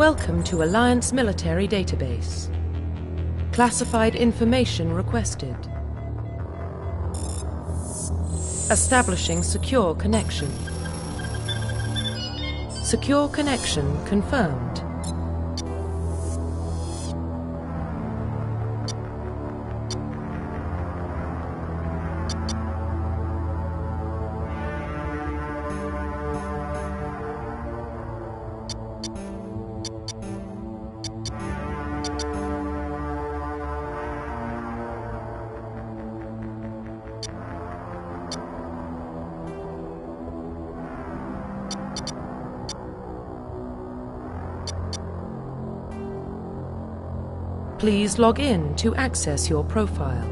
Welcome to Alliance Military Database. Classified information requested. Establishing secure connection. Secure connection confirmed. Please log in to access your profile.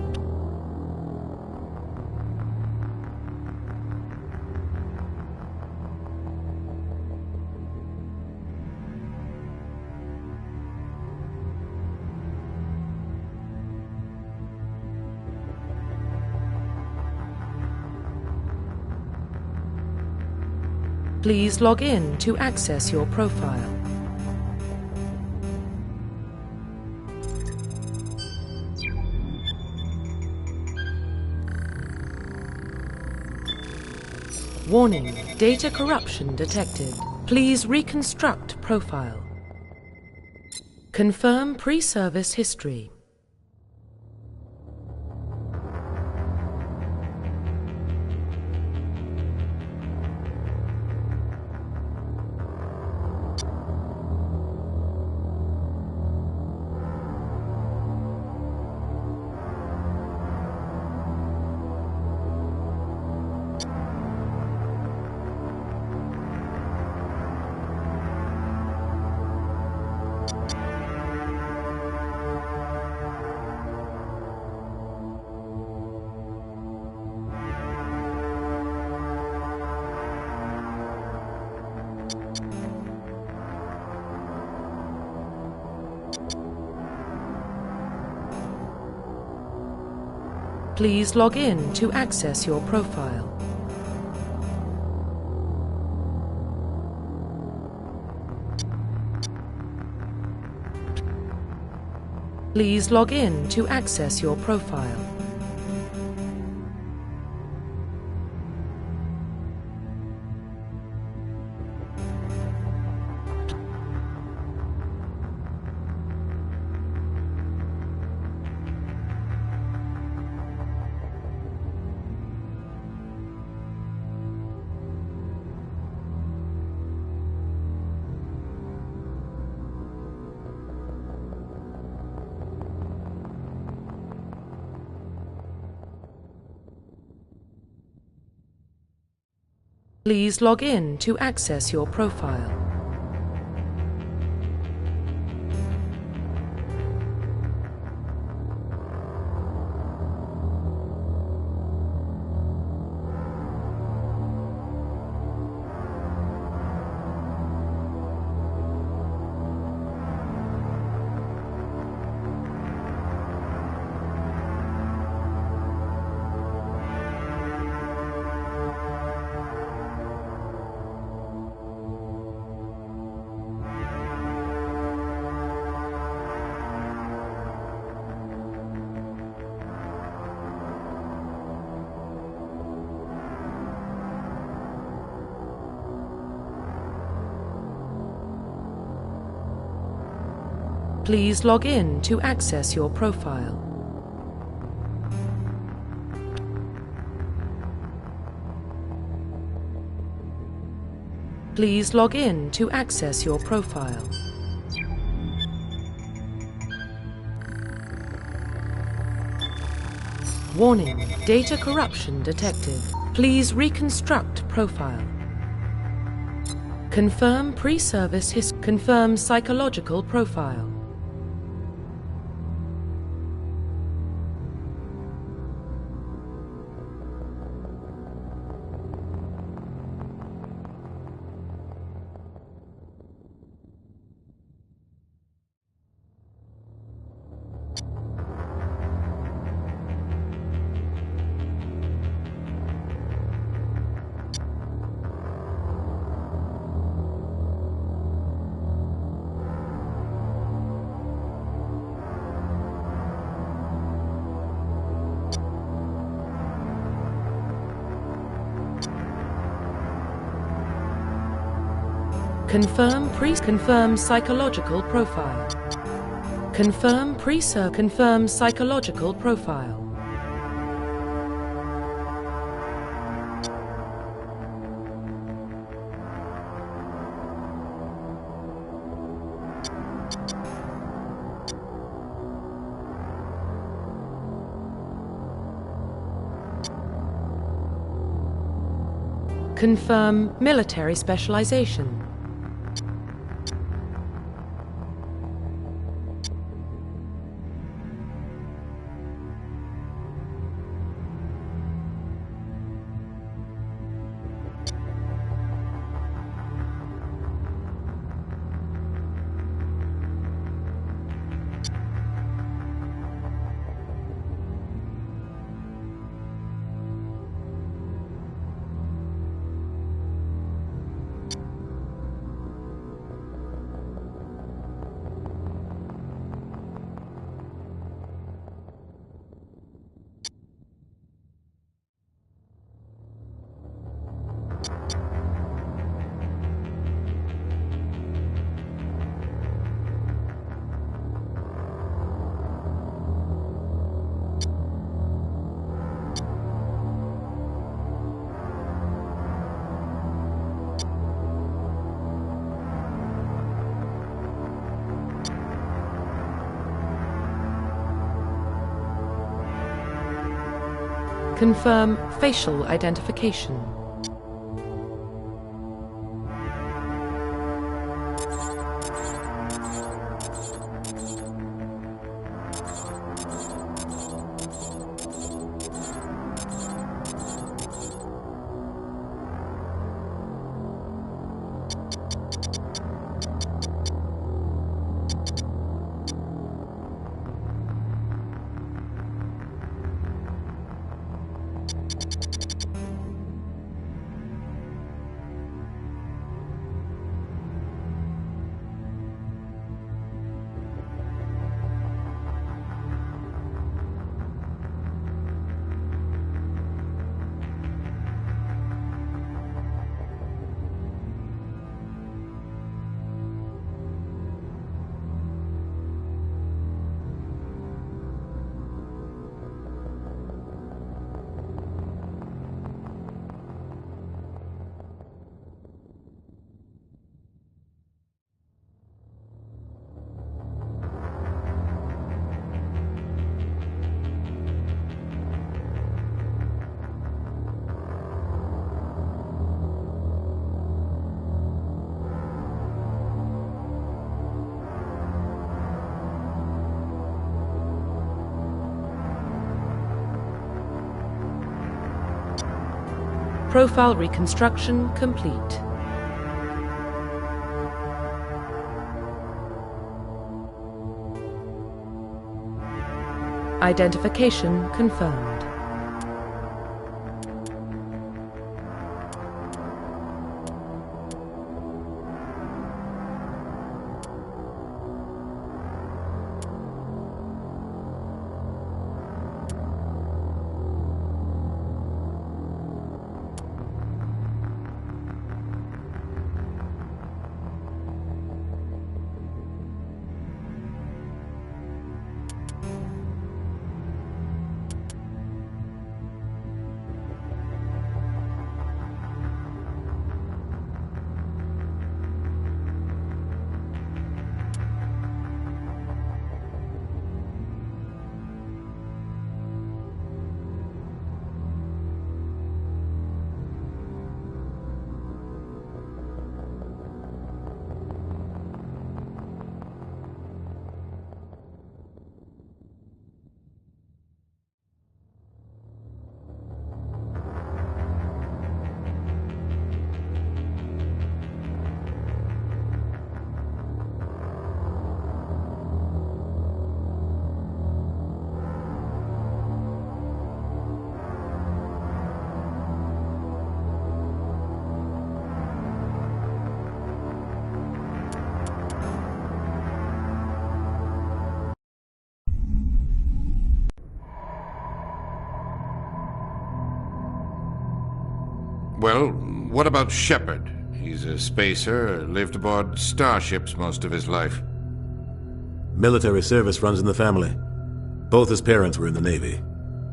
Please log in to access your profile. Warning, data corruption detected. Please reconstruct profile. Confirm pre-service history. Please log in to access your profile. Please log in to access your profile. Please log in to access your profile. Please log in to access your profile. Please log in to access your profile. Warning, data corruption detected. Please reconstruct profile. Confirm pre-service history. Confirm psychological profile. Confirm psychological profile. Confirm psychological profile. Confirm military specialization. Confirm facial identification. Profile reconstruction complete. Identification confirmed. Well, what about Shepard? He's a spacer, lived aboard starships most of his life. Military service runs in the family. Both his parents were in the Navy.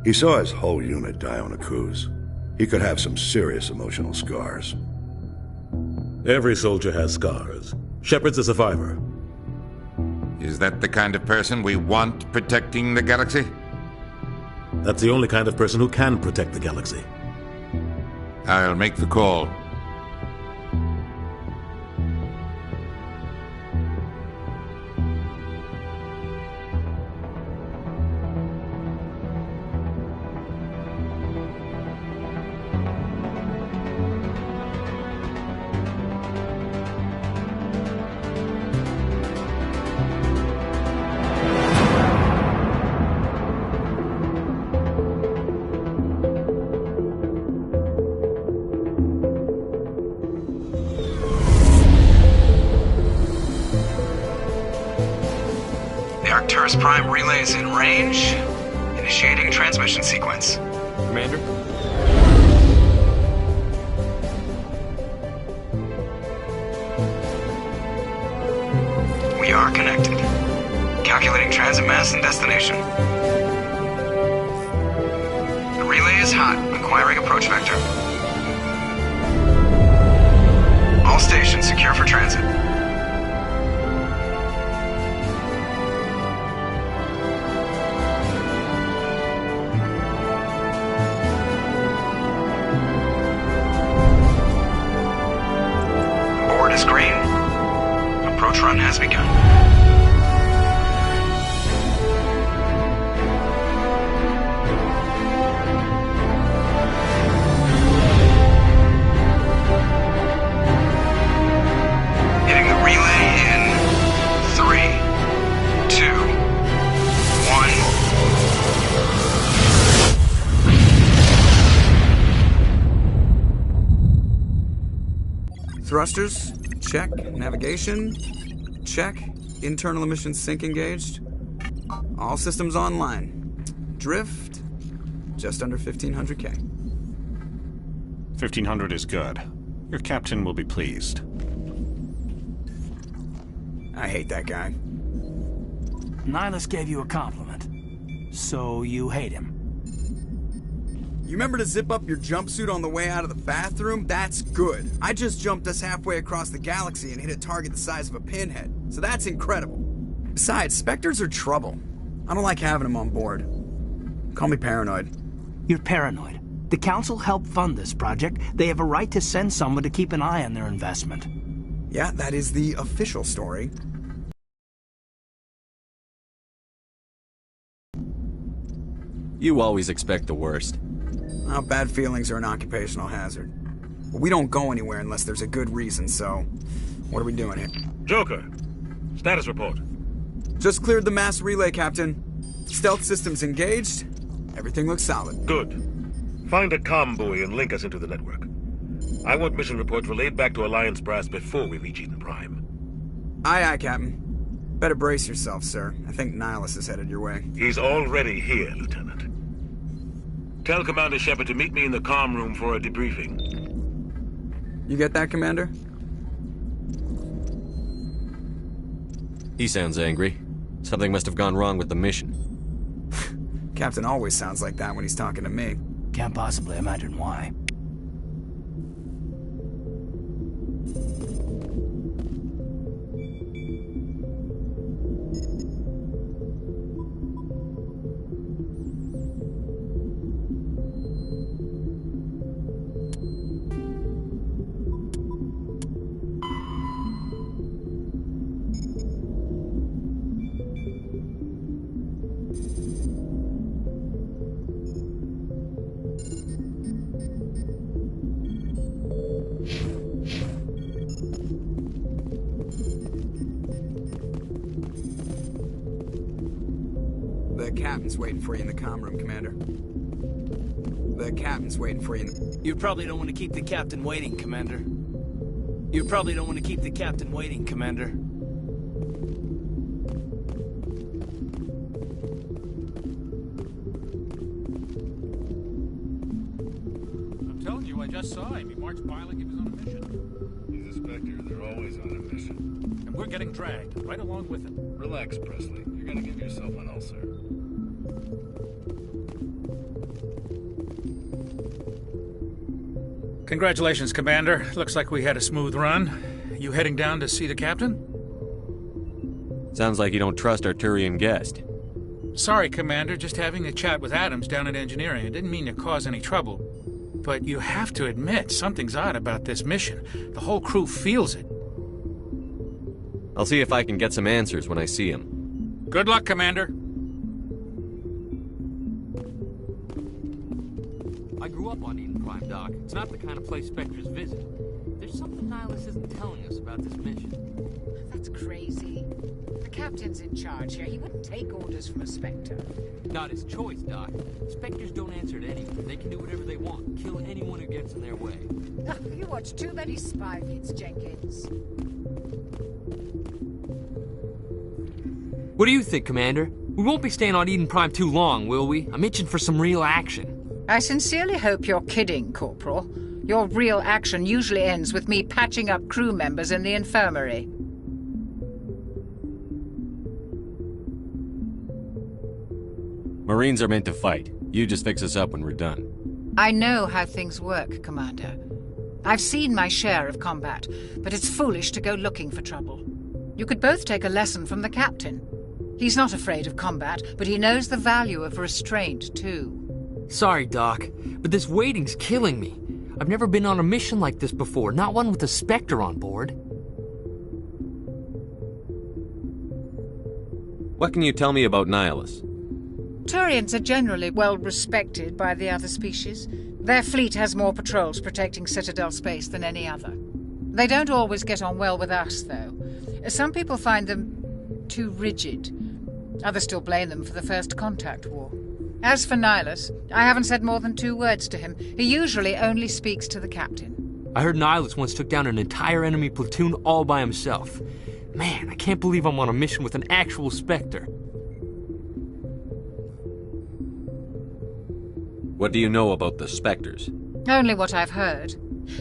He saw his whole unit die on a cruise. He could have some serious emotional scars. Every soldier has scars. Shepard's a survivor. Is that the kind of person we want protecting the galaxy? That's the only kind of person who can protect the galaxy. I'll make the call. Prime relay is in range. Initiating transmission sequence. Commander? We are connected. Calculating transit mass and destination. The relay is hot. Acquiring approach vector. All stations secure for transit. Green. Approach run has begun. Hitting the relay in 3, 2, 1. Thrusters. Check. Navigation. Check. Internal emissions sync engaged. All systems online. Drift. Just under 1500K. 1500 is good. Your captain will be pleased. I hate that guy. Nihilus gave you a compliment. So you hate him. You remember to zip up your jumpsuit on the way out of the bathroom? That's good. I just jumped us halfway across the galaxy and hit a target the size of a pinhead. So that's incredible. Besides, Spectres are trouble. I don't like having them on board. Call me paranoid. You're paranoid. The Council helped fund this project. They have a right to send someone to keep an eye on their investment. Yeah, that is the official story. You always expect the worst. Well, bad feelings are an occupational hazard. But we don't go anywhere unless there's a good reason, so... What are we doing here? Joker, status report. Just cleared the mass relay, Captain. Stealth systems engaged. Everything looks solid. Good. Find a comm buoy and link us into the network. I want mission reports relayed back to Alliance Brass before we reach Eden Prime. Aye, aye, Captain. Better brace yourself, sir. I think Nihilus is headed your way. He's already here, Lieutenant. Tell Commander Shepard to meet me in the comm room for a debriefing. You get that, Commander? He sounds angry. Something must have gone wrong with the mission. Captain always sounds like that when he's talking to me. Can't possibly imagine why. The captain's waiting for you in the comm room, Commander. The captain's waiting for you in the... You probably don't want to keep the captain waiting, Commander. You probably don't want to keep the captain waiting, Commander. I'm telling you, I just saw him. He marched by like he was on a mission. the Spectre. They're always on a mission. And we're getting dragged, right along with them. Relax, Presley. You're gonna give yourself an ulcer. Congratulations, Commander. Looks like we had a smooth run. You heading down to see the captain? Sounds like you don't trust our Turian guest. Sorry, Commander. Just having a chat with Adams down at engineering. I didn't mean to cause any trouble. But you have to admit, something's odd about this mission. The whole crew feels it. I'll see if I can get some answers when I see him. Good luck, Commander. I grew up on Eden Prime, Doc. It's not the kind of place Spectres visit. There's something Nihilus isn't telling us about this mission. That's crazy. The captain's in charge here. He wouldn't take orders from a Spectre. Not his choice, Doc. Spectres don't answer to anyone. They can do whatever they want. Kill anyone who gets in their way. Oh, you watch too many spy feeds, Jenkins. What do you think, Commander? We won't be staying on Eden Prime too long, will we? I'm itching for some real action. I sincerely hope you're kidding, Corporal. Your real action usually ends with me patching up crew members in the infirmary. Marines are meant to fight. You just fix us up when we're done. I know how things work, Commander. I've seen my share of combat, but it's foolish to go looking for trouble. You could both take a lesson from the captain. He's not afraid of combat, but he knows the value of restraint, too. Sorry, Doc, but this waiting's killing me. I've never been on a mission like this before, not one with a Spectre on board. What can you tell me about Nihilus? Turians are generally well respected by the other species. Their fleet has more patrols protecting Citadel space than any other. They don't always get on well with us, though. Some people find them too rigid. Others still blame them for the First Contact War. As for Nihilus, I haven't said more than 2 words to him. He usually only speaks to the captain. I heard Nihilus once took down an entire enemy platoon all by himself. Man, I can't believe I'm on a mission with an actual Spectre. What do you know about the Spectres? Only what I've heard.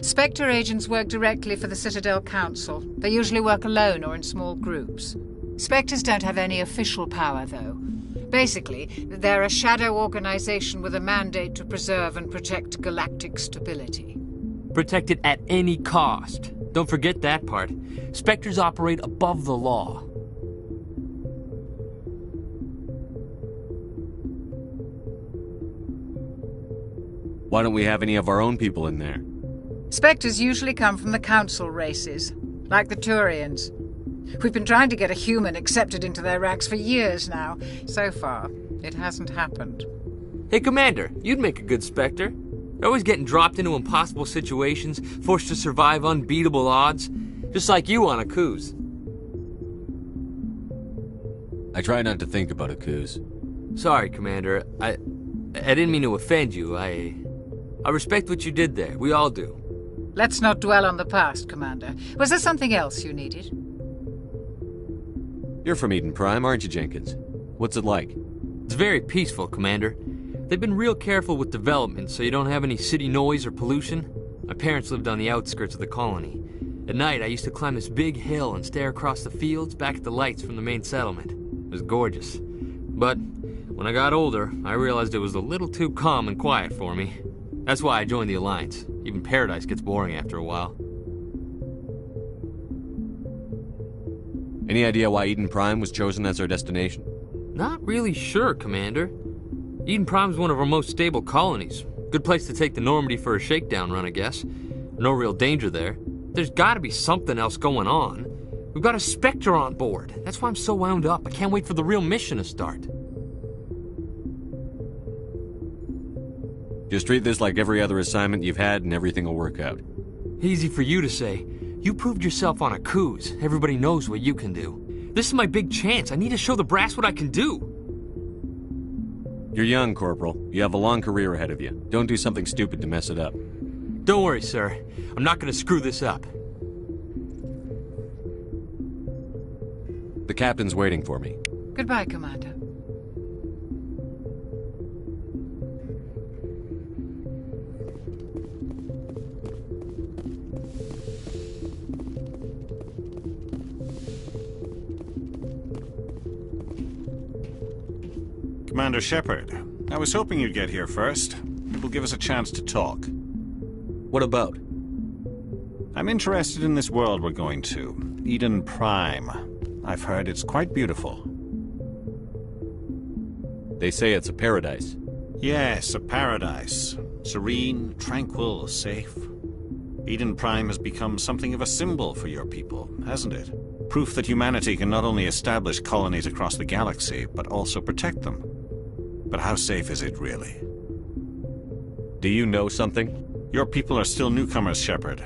Spectre agents work directly for the Citadel Council. They usually work alone or in small groups. Spectres don't have any official power, though. Basically, they're a shadow organization with a mandate to preserve and protect galactic stability. Protect it at any cost. Don't forget that part. Spectres operate above the law. Why don't we have any of our own people in there? Spectres usually come from the Council races, like the Turians. We've been trying to get a human accepted into their ranks for years now. So far, it hasn't happened. Hey, Commander, you'd make a good Spectre. You're always getting dropped into impossible situations, forced to survive unbeatable odds. Just like you on Akuz. I try not to think about Akuz. Sorry, Commander. I didn't mean to offend you. I respect what you did there. We all do. Let's not dwell on the past, Commander. Was there something else you needed? You're from Eden Prime, aren't you, Jenkins? What's it like? It's very peaceful, Commander. They've been real careful with development, so you don't have any city noise or pollution. My parents lived on the outskirts of the colony. At night, I used to climb this big hill and stare across the fields back at the lights from the main settlement. It was gorgeous. But when I got older, I realized it was a little too calm and quiet for me. That's why I joined the Alliance. Even Paradise gets boring after a while. Any idea why Eden Prime was chosen as our destination? Not really sure, Commander. Eden Prime's one of our most stable colonies. Good place to take the Normandy for a shakedown run, I guess. No real danger there. There's gotta be something else going on. We've got a Spectre on board. That's why I'm so wound up. I can't wait for the real mission to start. Just treat this like every other assignment you've had and everything will work out. Easy for you to say. You proved yourself on Akuz. Everybody knows what you can do. This is my big chance. I need to show the brass what I can do. You're young, Corporal. You have a long career ahead of you. Don't do something stupid to mess it up. Don't worry, sir. I'm not gonna screw this up. The captain's waiting for me. Goodbye, Commander. Commander Shepard, I was hoping you'd get here first. It will give us a chance to talk. What about? I'm interested in this world we're going to, Eden Prime. I've heard it's quite beautiful. They say it's a paradise. Yes, a paradise. Serene, tranquil, safe. Eden Prime has become something of a symbol for your people, hasn't it? Proof that humanity can not only establish colonies across the galaxy, but also protect them. But how safe is it, really? Do you know something? Your people are still newcomers, Shepard.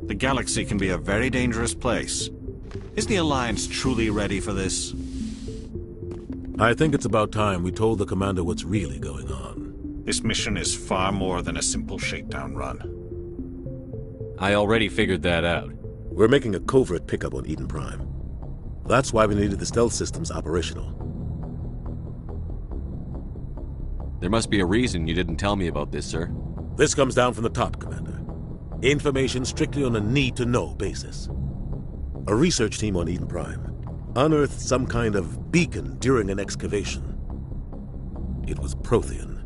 The galaxy can be a very dangerous place. Is the Alliance truly ready for this? I think it's about time we told the Commander what's really going on. This mission is far more than a simple shakedown run. I already figured that out. We're making a covert pickup on Eden Prime. That's why we needed the stealth systems operational. There must be a reason you didn't tell me about this, sir. This comes down from the top, Commander. Information strictly on a need-to-know basis. A research team on Eden Prime unearthed some kind of beacon during an excavation. It was Prothean.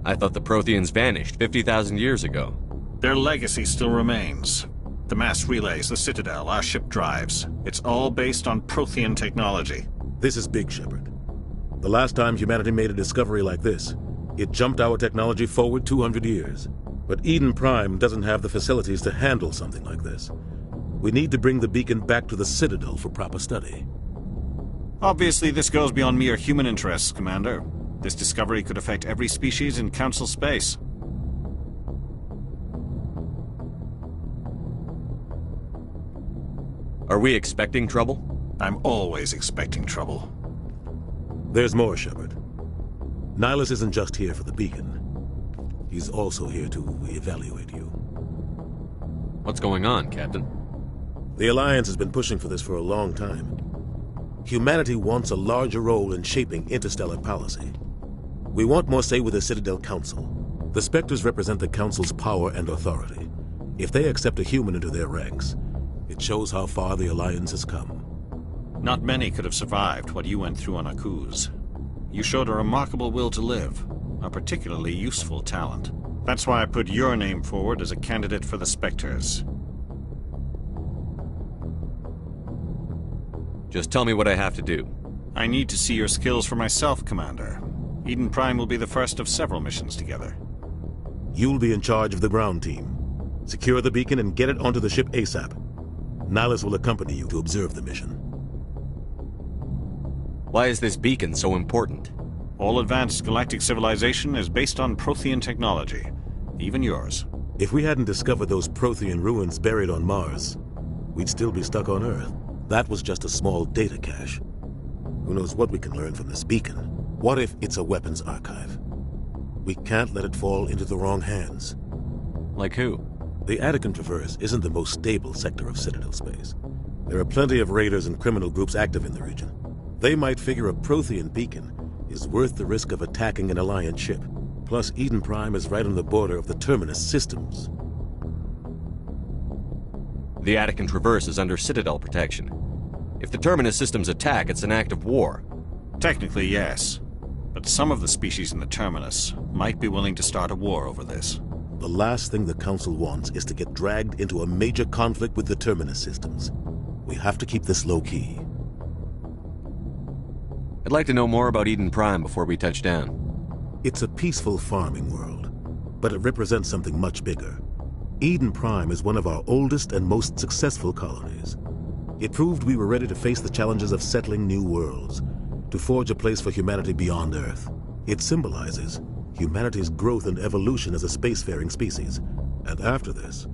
I thought the Protheans vanished 50,000 years ago. Their legacy still remains. The mass relays, the Citadel, our ship drives. It's all based on Prothean technology. This is big, Shepard. The last time humanity made a discovery like this, it jumped our technology forward 200 years. But Eden Prime doesn't have the facilities to handle something like this. We need to bring the beacon back to the Citadel for proper study. Obviously, this goes beyond mere human interests, Commander. This discovery could affect every species in Council space. Are we expecting trouble? I'm always expecting trouble. There's more, Shepard. Nihilus isn't just here for the beacon. He's also here to evaluate you. What's going on, Captain? The Alliance has been pushing for this for a long time. Humanity wants a larger role in shaping interstellar policy. We want more say with the Citadel Council. The Spectres represent the Council's power and authority. If they accept a human into their ranks, it shows how far the Alliance has come. Not many could have survived what you went through on Akuz. You showed a remarkable will to live, a particularly useful talent. That's why I put your name forward as a candidate for the Spectres. Just tell me what I have to do. I need to see your skills for myself, Commander. Eden Prime will be the first of several missions together. You'll be in charge of the ground team. Secure the beacon and get it onto the ship ASAP. Nihilus will accompany you to observe the mission. Why is this beacon so important? All advanced galactic civilization is based on Prothean technology. Even yours. If we hadn't discovered those Prothean ruins buried on Mars, we'd still be stuck on Earth. That was just a small data cache. Who knows what we can learn from this beacon? What if it's a weapons archive? We can't let it fall into the wrong hands. Like who? The Attican Traverse isn't the most stable sector of Citadel space. There are plenty of raiders and criminal groups active in the region. They might figure a Prothean beacon is worth the risk of attacking an Alliance ship. Plus, Eden Prime is right on the border of the Terminus systems. The Attican Traverse is under Citadel protection. If the Terminus systems attack, it's an act of war. Technically, yes. But some of the species in the Terminus might be willing to start a war over this. The last thing the Council wants is to get dragged into a major conflict with the Terminus systems. We have to keep this low-key. I'd like to know more about Eden Prime before we touch down. It's a peaceful farming world, but it represents something much bigger. Eden Prime is one of our oldest and most successful colonies. It proved we were ready to face the challenges of settling new worlds, to forge a place for humanity beyond Earth. It symbolizes humanity's growth and evolution as a spacefaring species. And after this,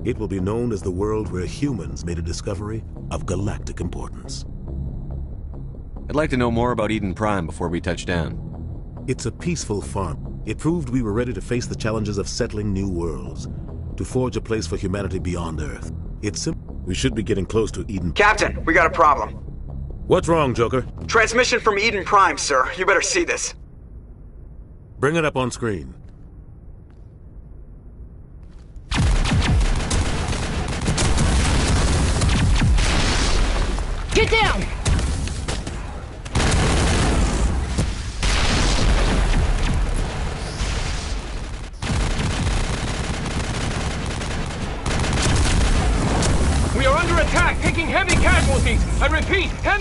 it will be known as the world where humans made a discovery of galactic importance. I'd like to know more about Eden Prime before we touch down. It's a peaceful farm. It proved we were ready to face the challenges of settling new worlds, to forge a place for humanity beyond Earth. We should be getting close to Eden. Captain, we got a problem. What's wrong, Joker? Transmission from Eden Prime, sir. You better see this. Bring it up on screen. Get down!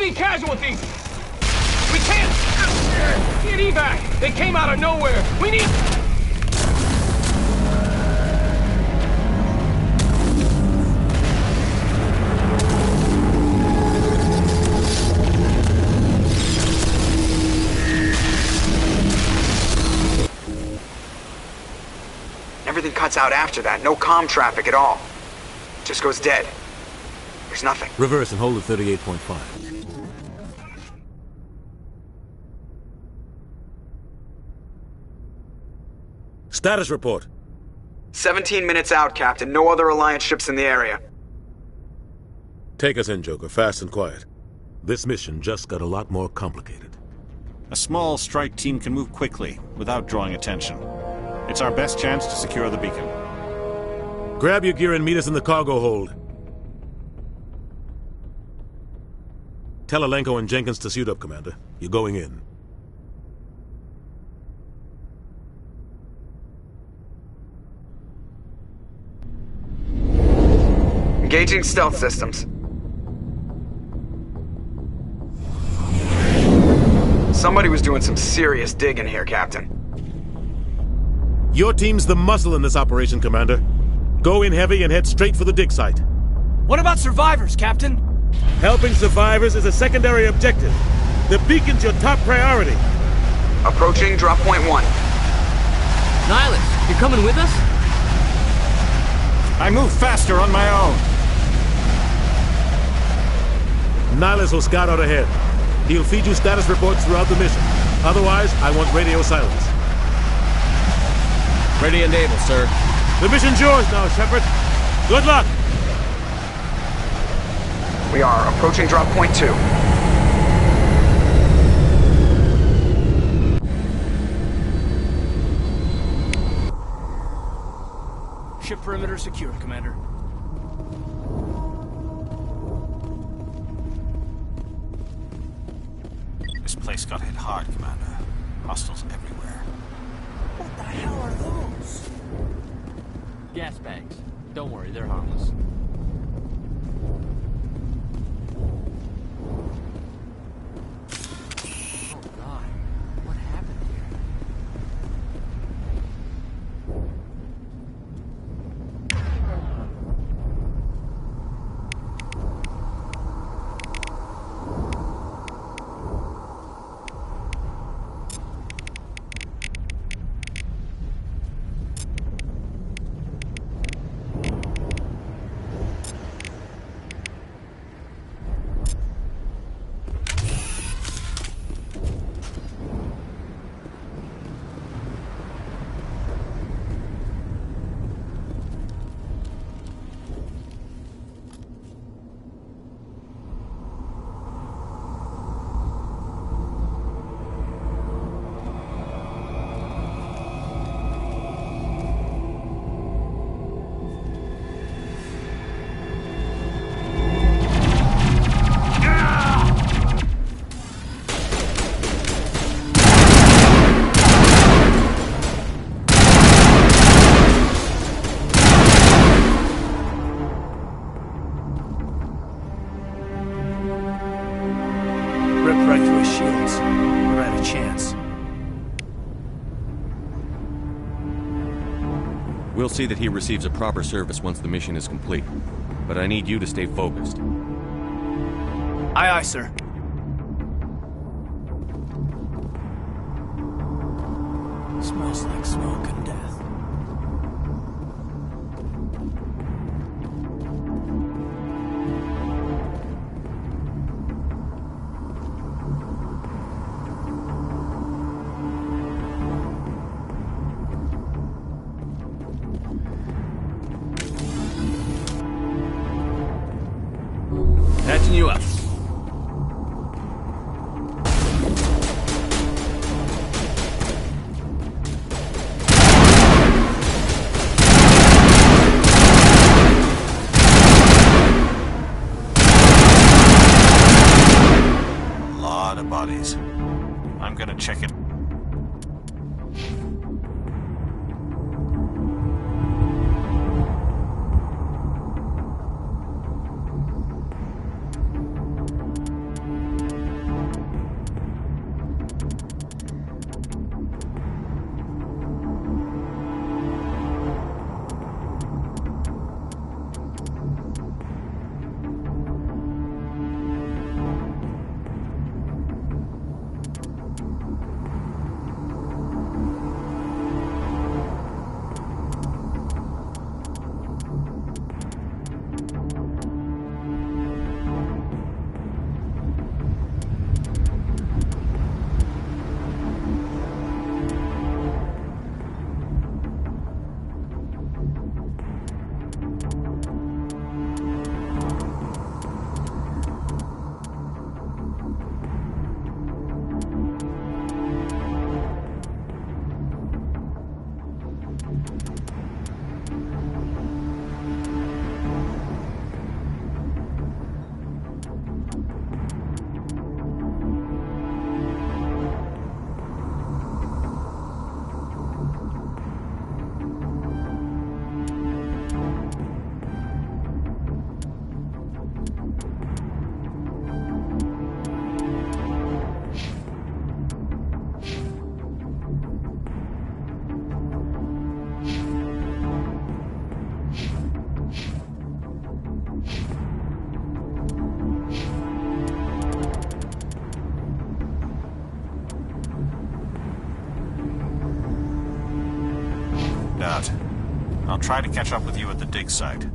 need casualties! We can't get evac! They came out of nowhere! We need... Everything cuts out after that. No comm traffic at all. Just goes dead. There's nothing. Reverse and hold at 38.5. Status report. 17 minutes out, Captain. No other Alliance ships in the area. Take us in, Joker, fast and quiet. This mission just got a lot more complicated. A small strike team can move quickly, without drawing attention. It's our best chance to secure the beacon. Grab your gear and meet us in the cargo hold. Tell Alenko and Jenkins to suit up, Commander. You're going in. Engaging stealth systems. Somebody was doing some serious digging here, Captain. Your team's the muscle in this operation, Commander. Go in heavy and head straight for the dig site. What about survivors, Captain? Helping survivors is a secondary objective. The beacon's your top priority. Approaching drop point 1. Nihilus, you're coming with us? I move faster on my own. Nihilus will scout out ahead. He'll feed you status reports throughout the mission. Otherwise, I want radio silence. Ready and able, sir. The mission's yours now, Shepard. Good luck! We are approaching drop point 2. Ship perimeter secure, Commander. This place got hit hard, Commander. Hostiles everywhere. What the hell are those? Gas bags. Don't worry, they're harmless. Oh God, what happened here? We'll see that he receives a proper service once the mission is complete. But I need you to stay focused. Aye, aye, sir. Smells like smoke and death. Patching you up. Lot of bodies. I'm gonna check it. find out. I'll try to catch up with you at the dig site.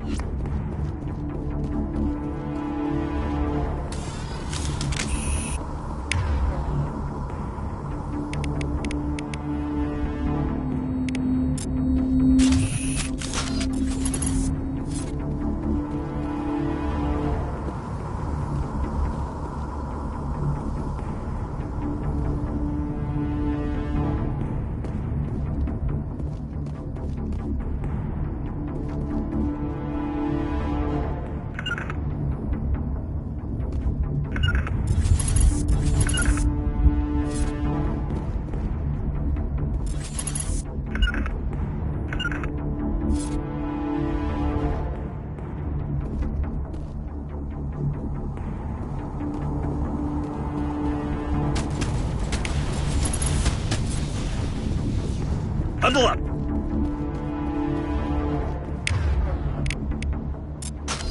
Huddle up!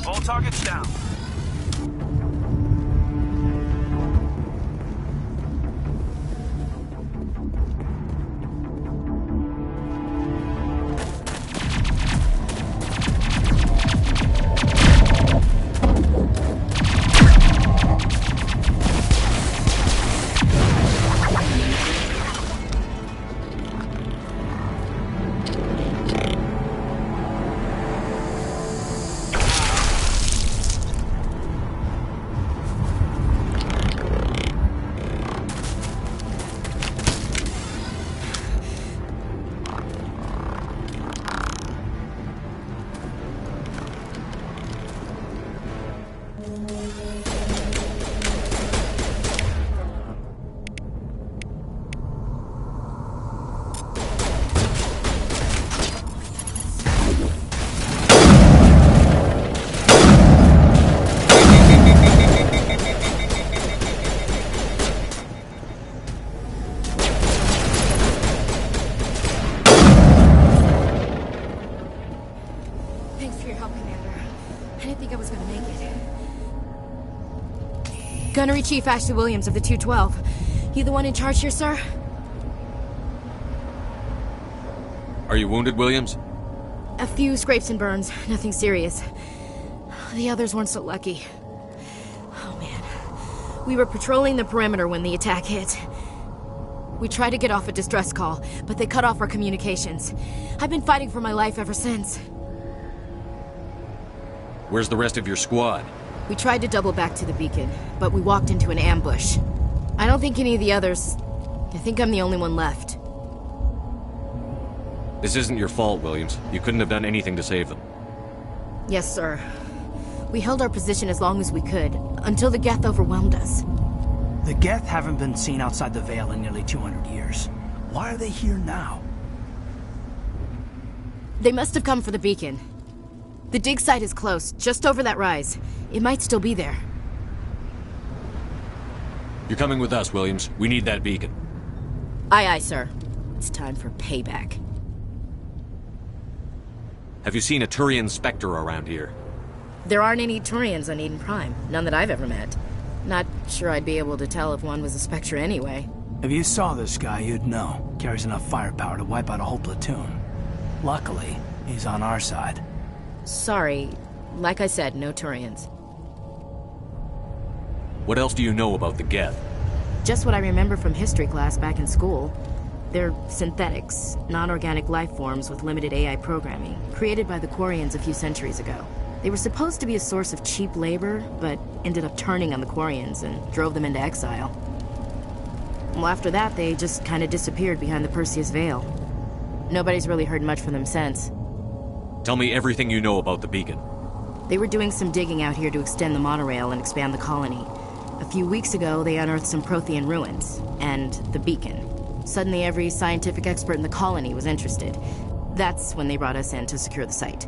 All targets down. Gunnery Chief Ashley Williams of the 212. You the one in charge here, sir? Are you wounded, Williams? A few scrapes and burns, nothing serious. The others weren't so lucky. Oh man. We were patrolling the perimeter when the attack hit. We tried to get off a distress call, but they cut off our communications. I've been fighting for my life ever since. Where's the rest of your squad? We tried to double back to the beacon, but we walked into an ambush. I don't think any of the others... I think I'm the only one left. This isn't your fault, Williams. You couldn't have done anything to save them. Yes, sir. We held our position as long as we could, until the Geth overwhelmed us. The Geth haven't been seen outside the Veil in nearly 200 years. Why are they here now? They must have come for the beacon. The dig site is close, just over that rise. It might still be there. You're coming with us, Williams. We need that beacon. Aye, aye, sir. It's time for payback. Have you seen a Turian Spectre around here? There aren't any Turians on Eden Prime. None that I've ever met. Not sure I'd be able to tell if one was a Spectre anyway. If you saw this guy, you'd know. Carries enough firepower to wipe out a whole platoon. Luckily, he's on our side. Sorry. Like I said, no Turians. What else do you know about the Geth? Just what I remember from history class back in school. They're synthetics, non-organic life forms with limited AI programming, created by the Quarians a few centuries ago. They were supposed to be a source of cheap labor, but ended up turning on the Quarians and drove them into exile. Well, after that, they just kind of disappeared behind the Perseus Veil. Nobody's really heard much from them since. Tell me everything you know about the beacon. They were doing some digging out here to extend the monorail and expand the colony. A few weeks ago, they unearthed some Prothean ruins, and the beacon. Suddenly, every scientific expert in the colony was interested. That's when they brought us in to secure the site.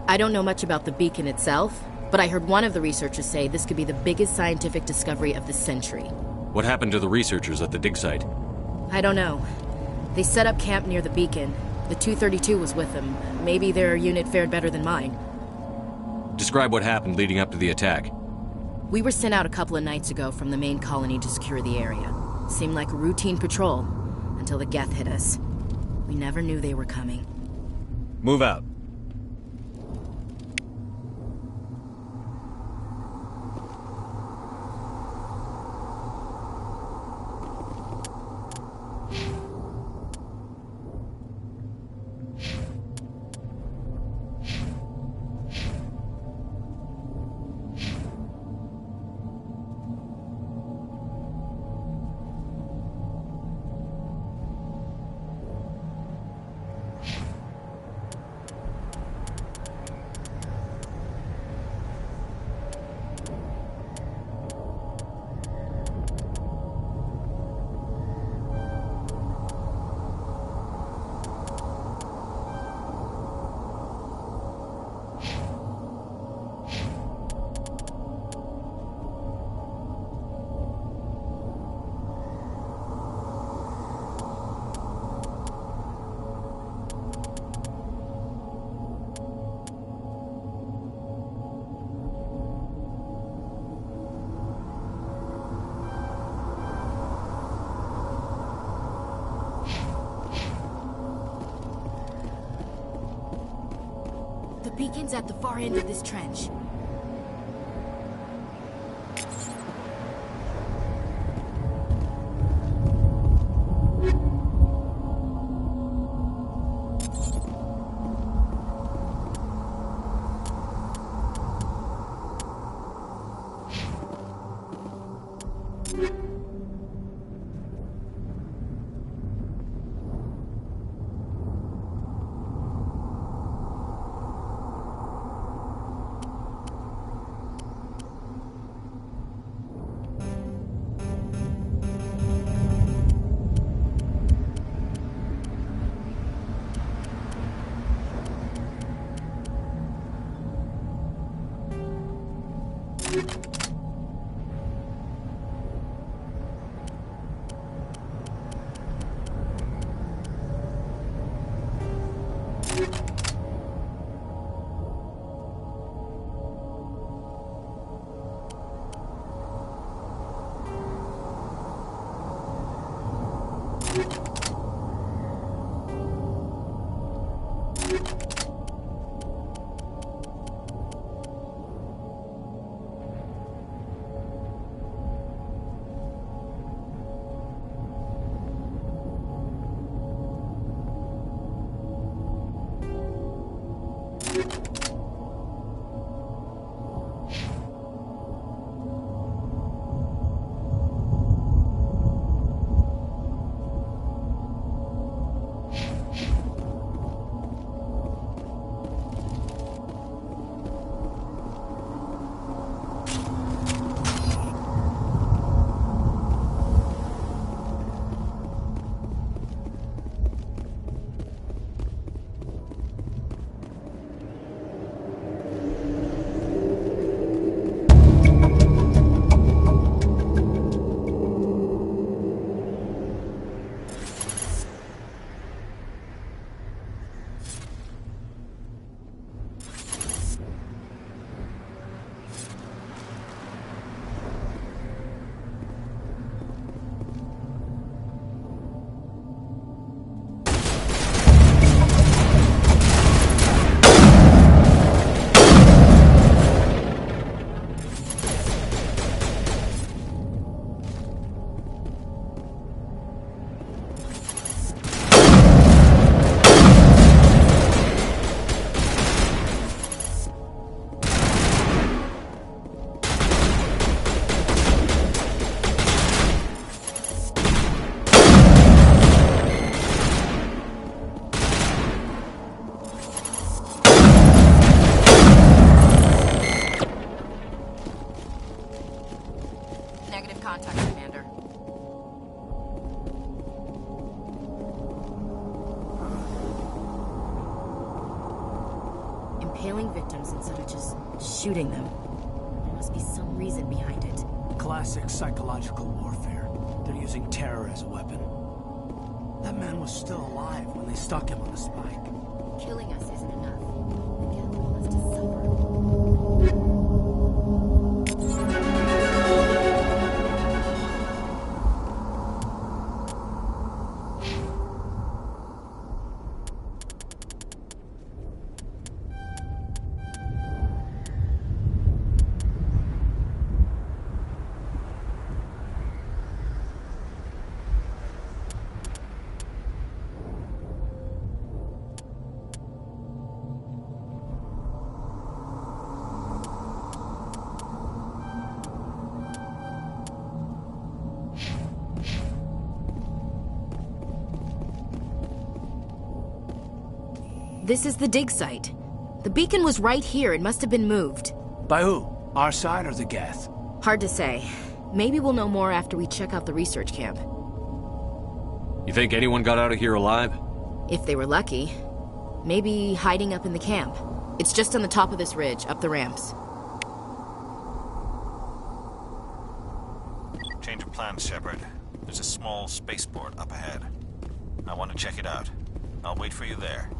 I don't know much about the beacon itself, but I heard one of the researchers say this could be the biggest scientific discovery of the century. What happened to the researchers at the dig site? I don't know. They set up camp near the beacon. The 232 was with them. Maybe their unit fared better than mine. Describe what happened leading up to the attack. We were sent out a couple of nights ago from the main colony to secure the area. Seemed like a routine patrol, until the Geth hit us. We never knew they were coming. Move out. The beacon's at the far end of this trench. Impaling victims instead of just shooting them. There must be some reason behind it. Classic psychological warfare. They're using terror as a weapon. That man was still alive when they stuck him on the spike. Killing us isn't enough. The Captain wants to suffer. This is the dig site. The beacon was right here. It must have been moved. By who? Our side or the Geth? Hard to say. Maybe we'll know more after we check out the research camp. You think anyone got out of here alive? If they were lucky. Maybe hiding up in the camp. It's just on the top of this ridge, up the ramps. Change of plans, Shepard. There's a small spaceport up ahead. I want to check it out. I'll wait for you there.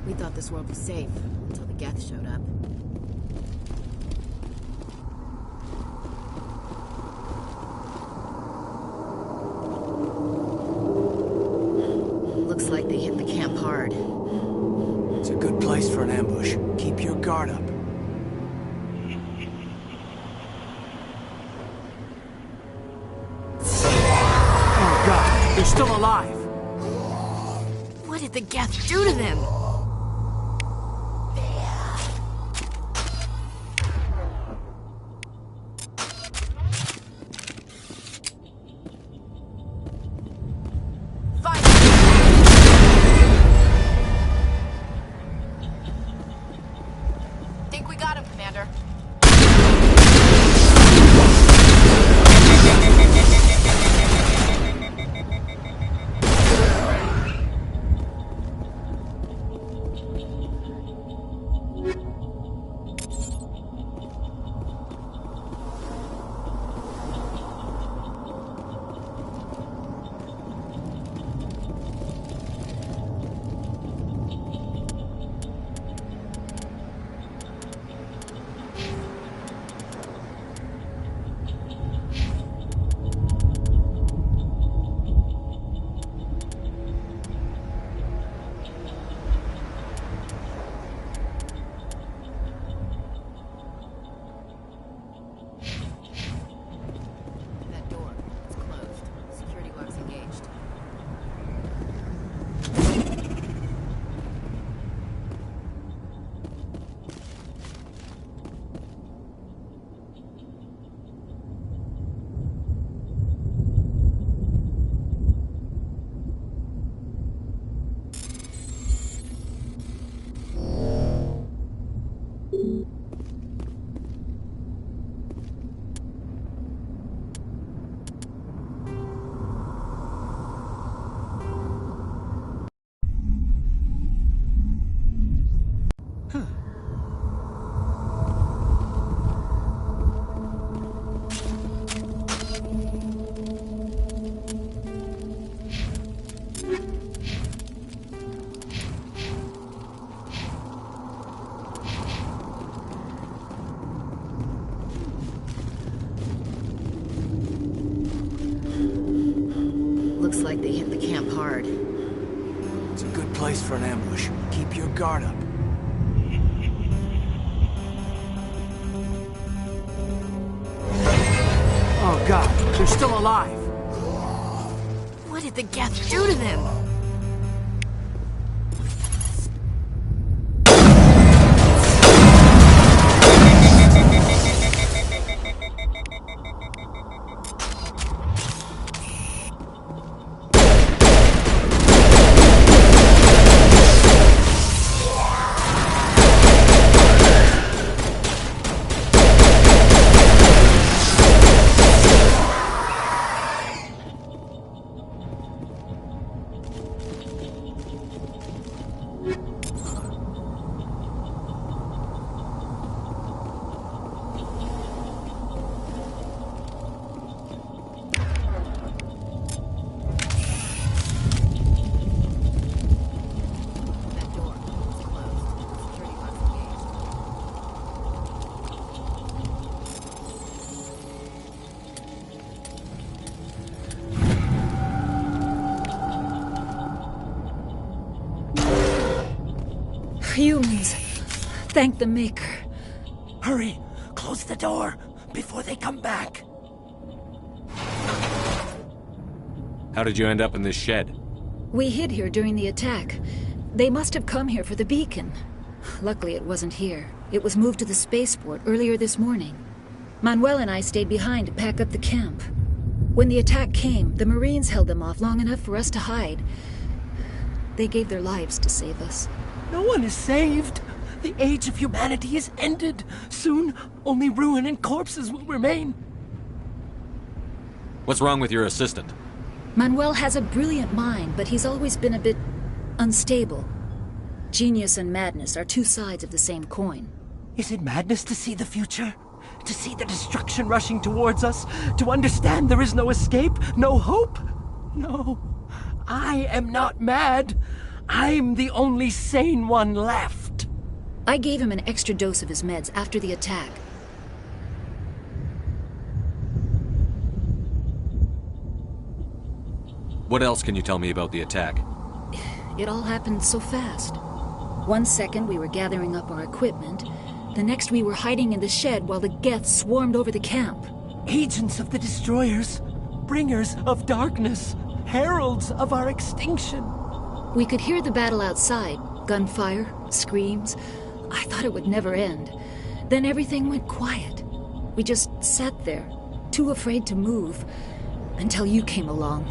We thought this world was safe until the Geth showed up. Looks like they hit the camp hard. It's a good place for an ambush. Keep your guard up. Oh god, they're still alive! What did the Geth do to them? Think we got him, Commander. Looks like they hit the camp hard. It's a good place for an ambush. Keep your guard up. Oh god, they're still alive! What did the Geth do to them? Humans. Thank the Maker. Hurry! Close the door before they come back. How did you end up in this shed? We hid here during the attack. They must have come here for the beacon. Luckily, it wasn't here. It was moved to the spaceport earlier this morning. Manuel and I stayed behind to pack up the camp. When the attack came, the Marines held them off long enough for us to hide. They gave their lives to save us. No one is saved. The age of humanity is ended. Soon, only ruin and corpses will remain. What's wrong with your assistant? Manuel has a brilliant mind, but he's always been a bit unstable. Genius and madness are two sides of the same coin. Is it madness to see the future? To see the destruction rushing towards us? To understand there is no escape? No hope? No. I am not mad. I'm the only sane one left. I gave him an extra dose of his meds after the attack. What else can you tell me about the attack? It all happened so fast. 1 second we were gathering up our equipment. The next we were hiding in the shed while the Geth swarmed over the camp. Agents of the destroyers. Bringers of darkness. Heralds of our extinction. We could hear the battle outside. Gunfire, screams. I thought it would never end. Then everything went quiet. We just sat there, too afraid to move, until you came along.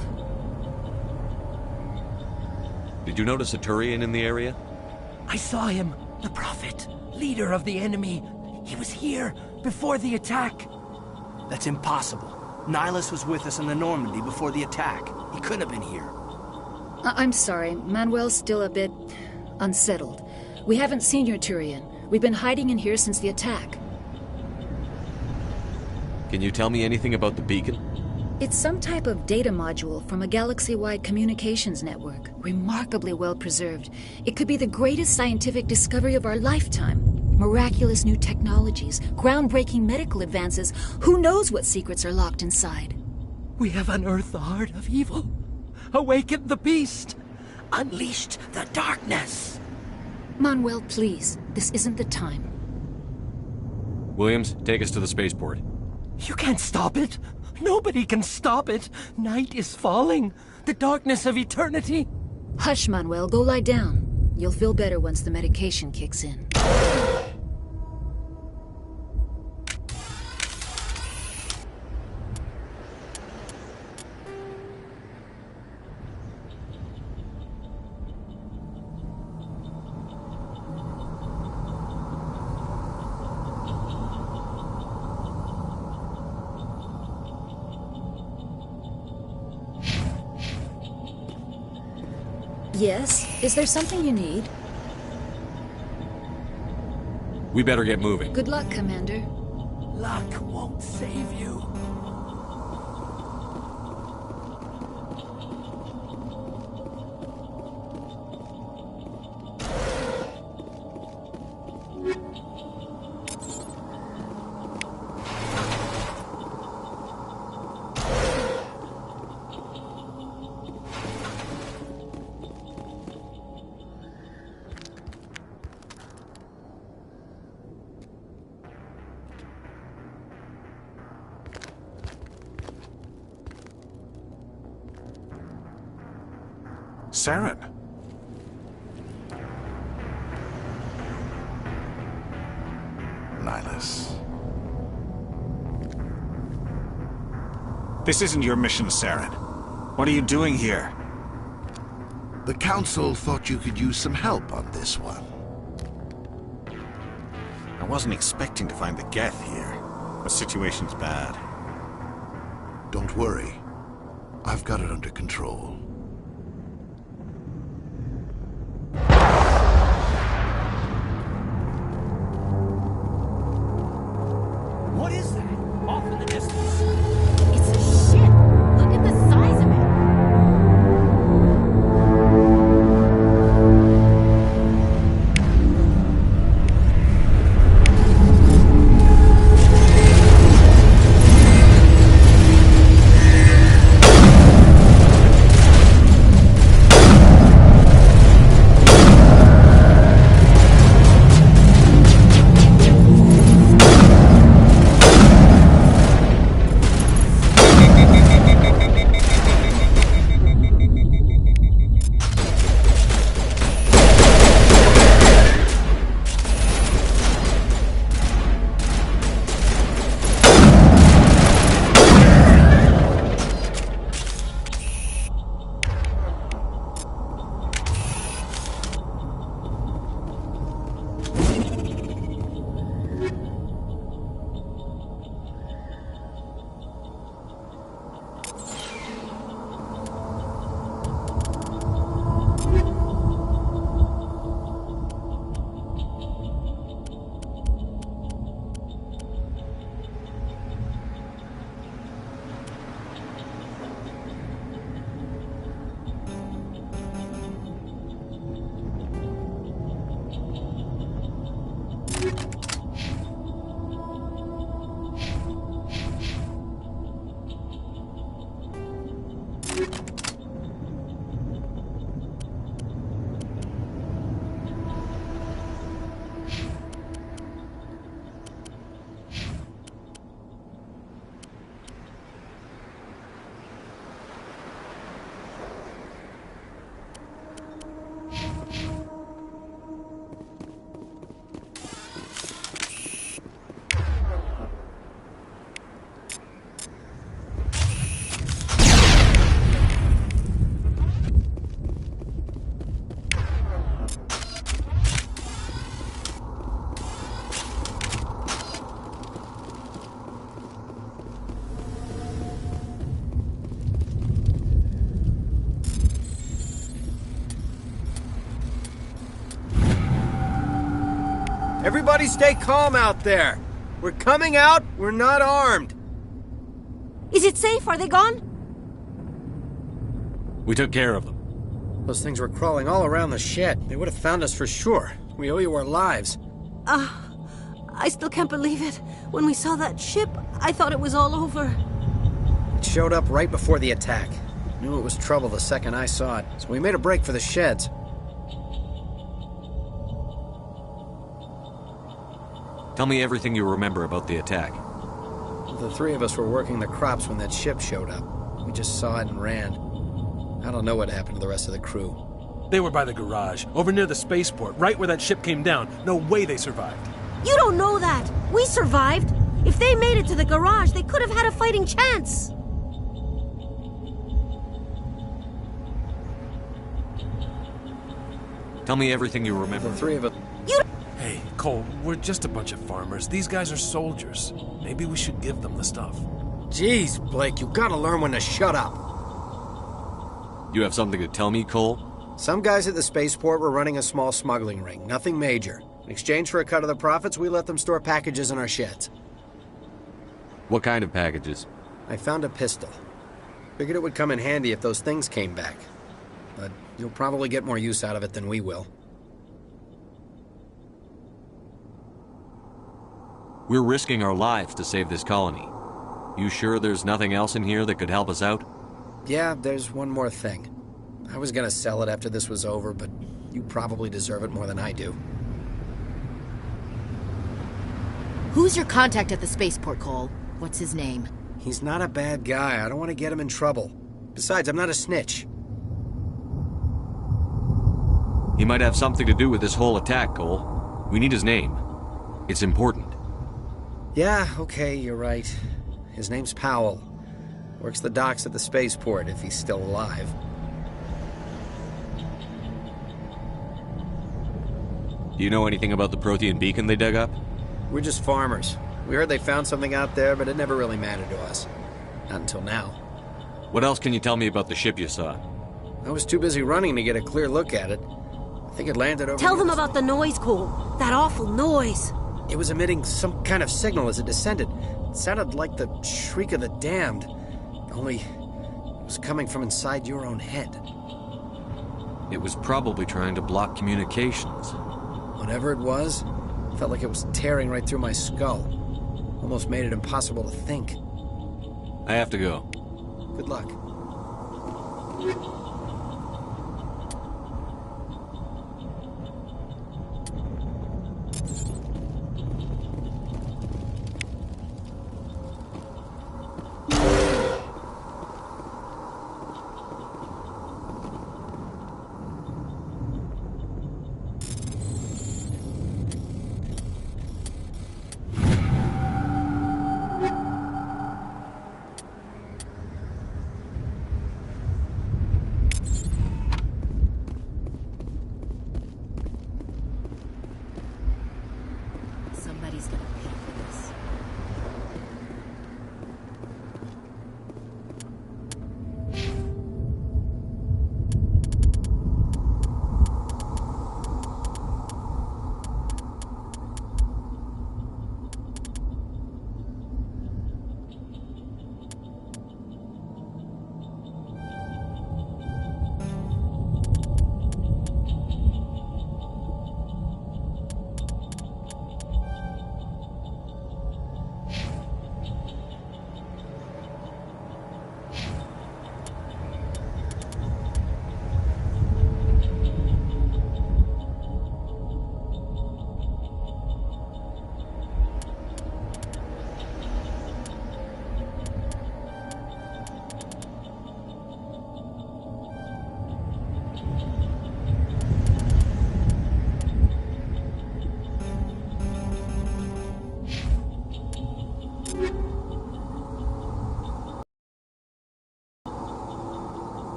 Did you notice a Turian in the area? I saw him, the Prophet, leader of the enemy. He was here before the attack. That's impossible. Nihilus was with us in the Normandy before the attack. He couldn't have been here. I'm sorry, Manuel's still a bit unsettled. We haven't seen your Turian. We've been hiding in here since the attack. Can you tell me anything about the beacon? It's some type of data module from a galaxy-wide communications network. Remarkably well preserved. It could be the greatest scientific discovery of our lifetime. Miraculous new technologies, groundbreaking medical advances. Who knows what secrets are locked inside? We have unearthed the heart of evil. Awakened the beast. Unleashed the darkness. Manuel, please. This isn't the time. Williams, take us to the spaceport. You can't stop it. Nobody can stop it. Night is falling. The darkness of eternity. Hush, Manuel. Go lie down. You'll feel better once the medication kicks in. Yes? Is there something you need? We better get moving. Good luck, Commander. Luck won't save you. Saren. Nihilus. This isn't your mission, Saren. What are you doing here? The Council thought you could use some help on this one. I wasn't expecting to find the Geth here. The situation's bad. Don't worry. I've got it under control. What is that? Off in the distance. It's a ship. Look at the size of it. Everybody stay calm out there. We're coming out, we're not armed. Is it safe? Are they gone? We took care of them. Those things were crawling all around the shed. They would have found us for sure. We owe you our lives. I still can't believe it. When we saw that ship, I thought it was all over. It showed up right before the attack. Knew it was trouble the second I saw it, so we made a break for the sheds. Tell me everything you remember about the attack. The three of us were working the crops when that ship showed up. We just saw it and ran. I don't know what happened to the rest of the crew. They were by the garage, over near the spaceport, right where that ship came down. No way they survived. You don't know that. We survived. If they made it to the garage, they could have had a fighting chance. Tell me everything you remember. The three of us... Hey, Cole, we're just a bunch of farmers. These guys are soldiers. Maybe we should give them the stuff. Jeez, Blake, you gotta learn when to shut up. You have something to tell me, Cole? Some guys at the spaceport were running a small smuggling ring. Nothing major. In exchange for a cut of the profits, we let them store packages in our sheds. What kind of packages? I found a pistol. Figured it would come in handy if those things came back. But you'll probably get more use out of it than we will. We're risking our lives to save this colony. You sure there's nothing else in here that could help us out? Yeah, there's one more thing. I was gonna sell it after this was over, but you probably deserve it more than I do. Who's your contact at the spaceport, Cole? What's his name? He's not a bad guy. I don't want to get him in trouble. Besides, I'm not a snitch. He might have something to do with this whole attack, Cole. We need his name. It's important. Yeah, okay, you're right. His name's Powell. Works the docks at the spaceport, if he's still alive. Do you know anything about the Prothean beacon they dug up? We're just farmers. We heard they found something out there, but it never really mattered to us. Not until now. What else can you tell me about the ship you saw? I was too busy running to get a clear look at it. I think it landed over... Tell them about the noise, Cole. That awful noise. It was emitting some kind of signal as it descended. It sounded like the shriek of the damned. Only it was coming from inside your own head. It was probably trying to block communications. Whatever it was, felt like it was tearing right through my skull. Almost made it impossible to think. I have to go. Good luck.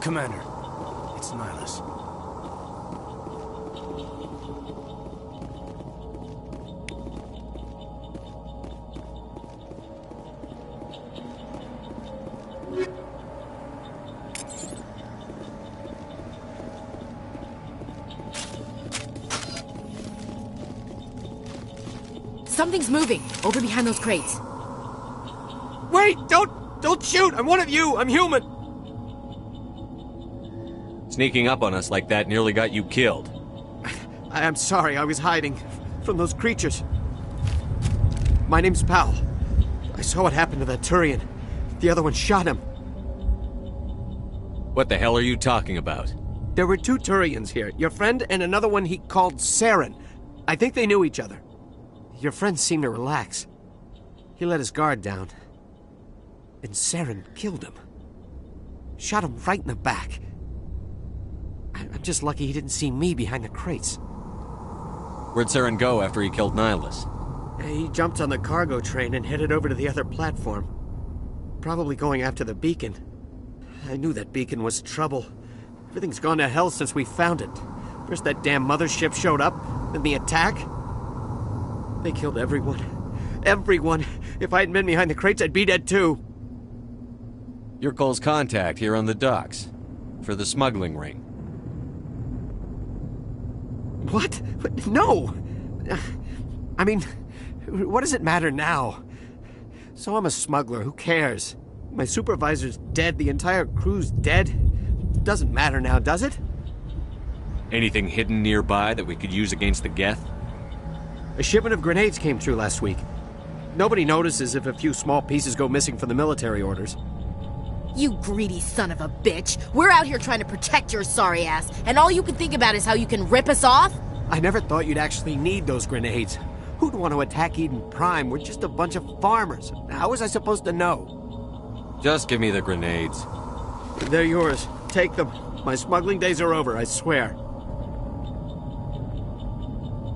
Commander, it's Nihilus. Something's moving, over behind those crates. Wait! Don't shoot! I'm one of you! I'm human! Sneaking up on us like that nearly got you killed. I'm sorry, I was hiding from those creatures. My name's Powell. I saw what happened to that Turian. The other one shot him. What the hell are you talking about? There were 2 Turians here. Your friend and another one he called Saren. I think they knew each other. Your friend seemed to relax. He let his guard down. And Saren killed him. Shot him right in the back. I'm just lucky he didn't see me behind the crates. Where'd Saren go after he killed Nihilus? He jumped on the cargo train and headed over to the other platform. Probably going after the beacon. I knew that beacon was trouble. Everything's gone to hell since we found it. First that damn mothership showed up, then the attack. They killed everyone. Everyone! If I hadn't been behind the crates, I'd be dead too. You're Cole's contact here on the docks. For the smuggling ring. What? No! I mean, what does it matter now? So I'm a smuggler, who cares? My supervisor's dead, the entire crew's dead. Doesn't matter now, does it? Anything hidden nearby that we could use against the Geth? A shipment of grenades came through last week. Nobody notices if a few small pieces go missing from the military orders. You greedy son of a bitch! We're out here trying to protect your sorry ass, and all you can think about is how you can rip us off? I never thought you'd actually need those grenades. Who'd want to attack Eden Prime? We're just a bunch of farmers. How was I supposed to know? Just give me the grenades. They're yours. Take them. My smuggling days are over, I swear.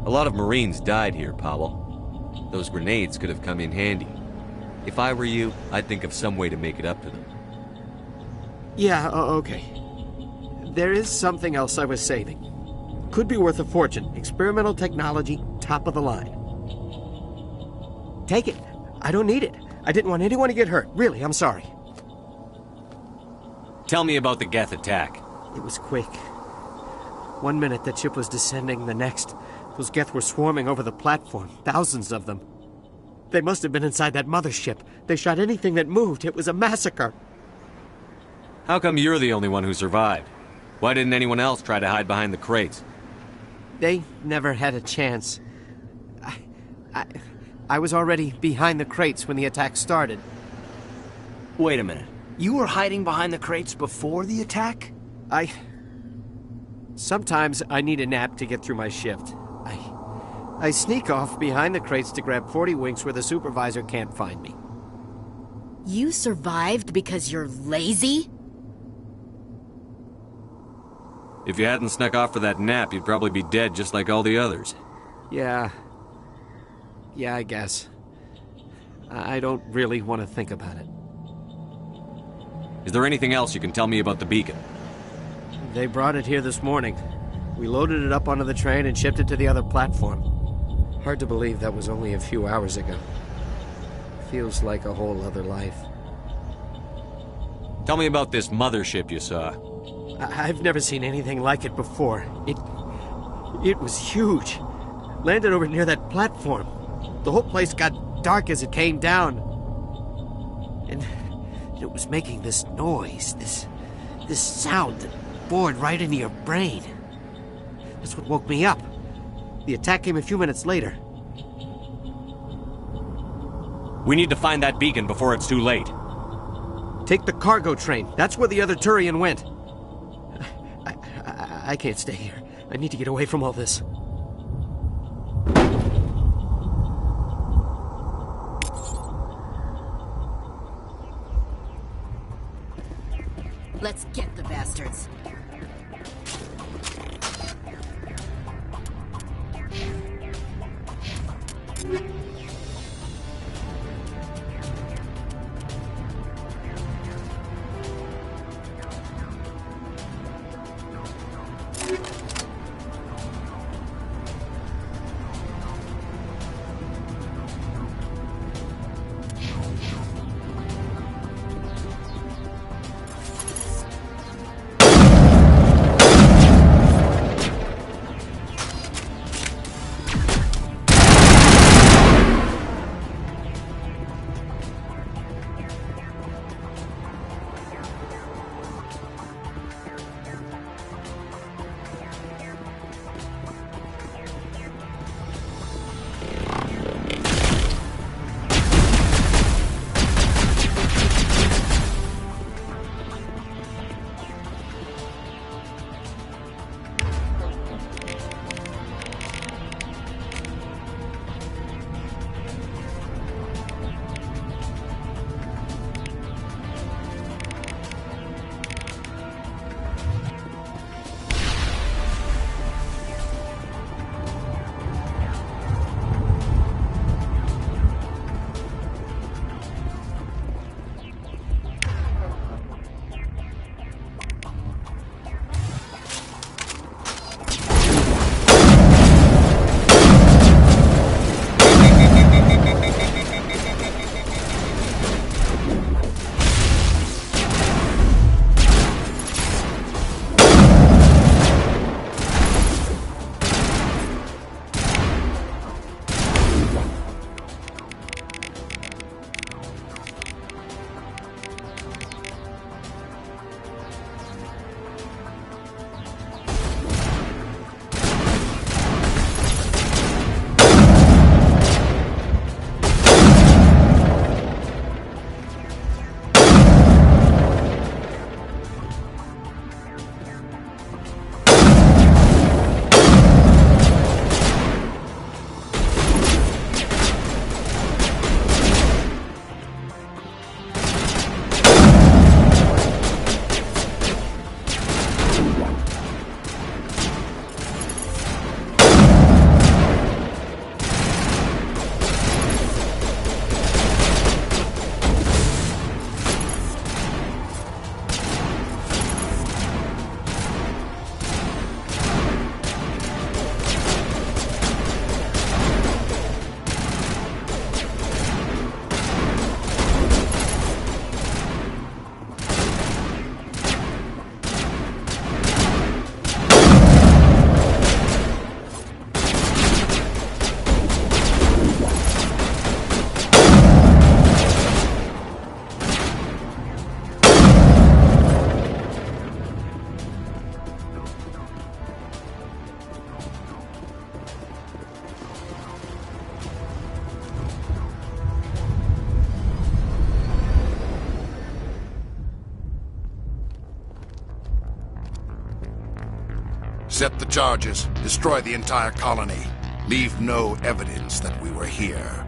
A lot of Marines died here, Powell. Those grenades could have come in handy. If I were you, I'd think of some way to make it up to them. Yeah, okay. There is something else I was saving. Could be worth a fortune. Experimental technology, top of the line. Take it. I don't need it. I didn't want anyone to get hurt. Really, I'm sorry. Tell me about the Geth attack. It was quick. 1 minute the ship was descending, the next, those Geth were swarming over the platform. Thousands of them. They must have been inside that mothership. They shot anything that moved. It was a massacre. How come you're the only one who survived? Why didn't anyone else try to hide behind the crates? They never had a chance. I was already behind the crates when the attack started. Wait a minute. You were hiding behind the crates before the attack? Sometimes I need a nap to get through my shift. I sneak off behind the crates to grab 40 winks where the supervisor can't find me. You survived because you're lazy? If you hadn't snuck off for that nap, you'd probably be dead just like all the others. Yeah, I guess. I don't really want to think about it. Is there anything else you can tell me about the beacon? They brought it here this morning. We loaded it up onto the train and shipped it to the other platform. Hard to believe that was only a few hours ago. Feels like a whole other life. Tell me about this mothership you saw. I've never seen anything like it before. It was huge. Landed over near that platform. The whole place got dark as it came down. And it was making this noise, this sound that bored right into your brain. That's what woke me up. The attack came a few minutes later. We need to find that beacon before it's too late. Take the cargo train. That's where the other Turian went. I can't stay here. I need to get away from all this. Let's get the bastards. Set the charges. Destroy the entire colony. Leave no evidence that we were here.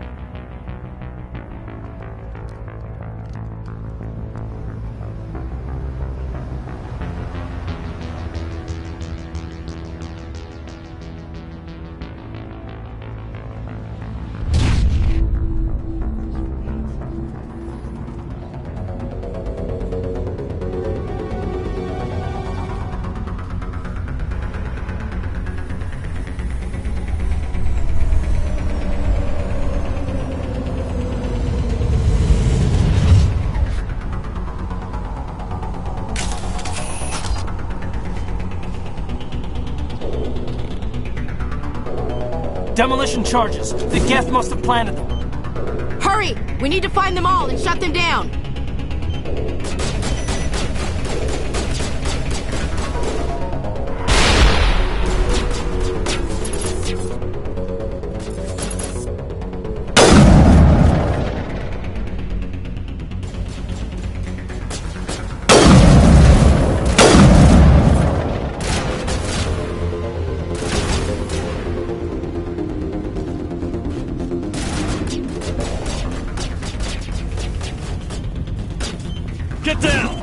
Demolition charges. The Geth must have planted them. Hurry! We need to find them all and shut them down. Get down!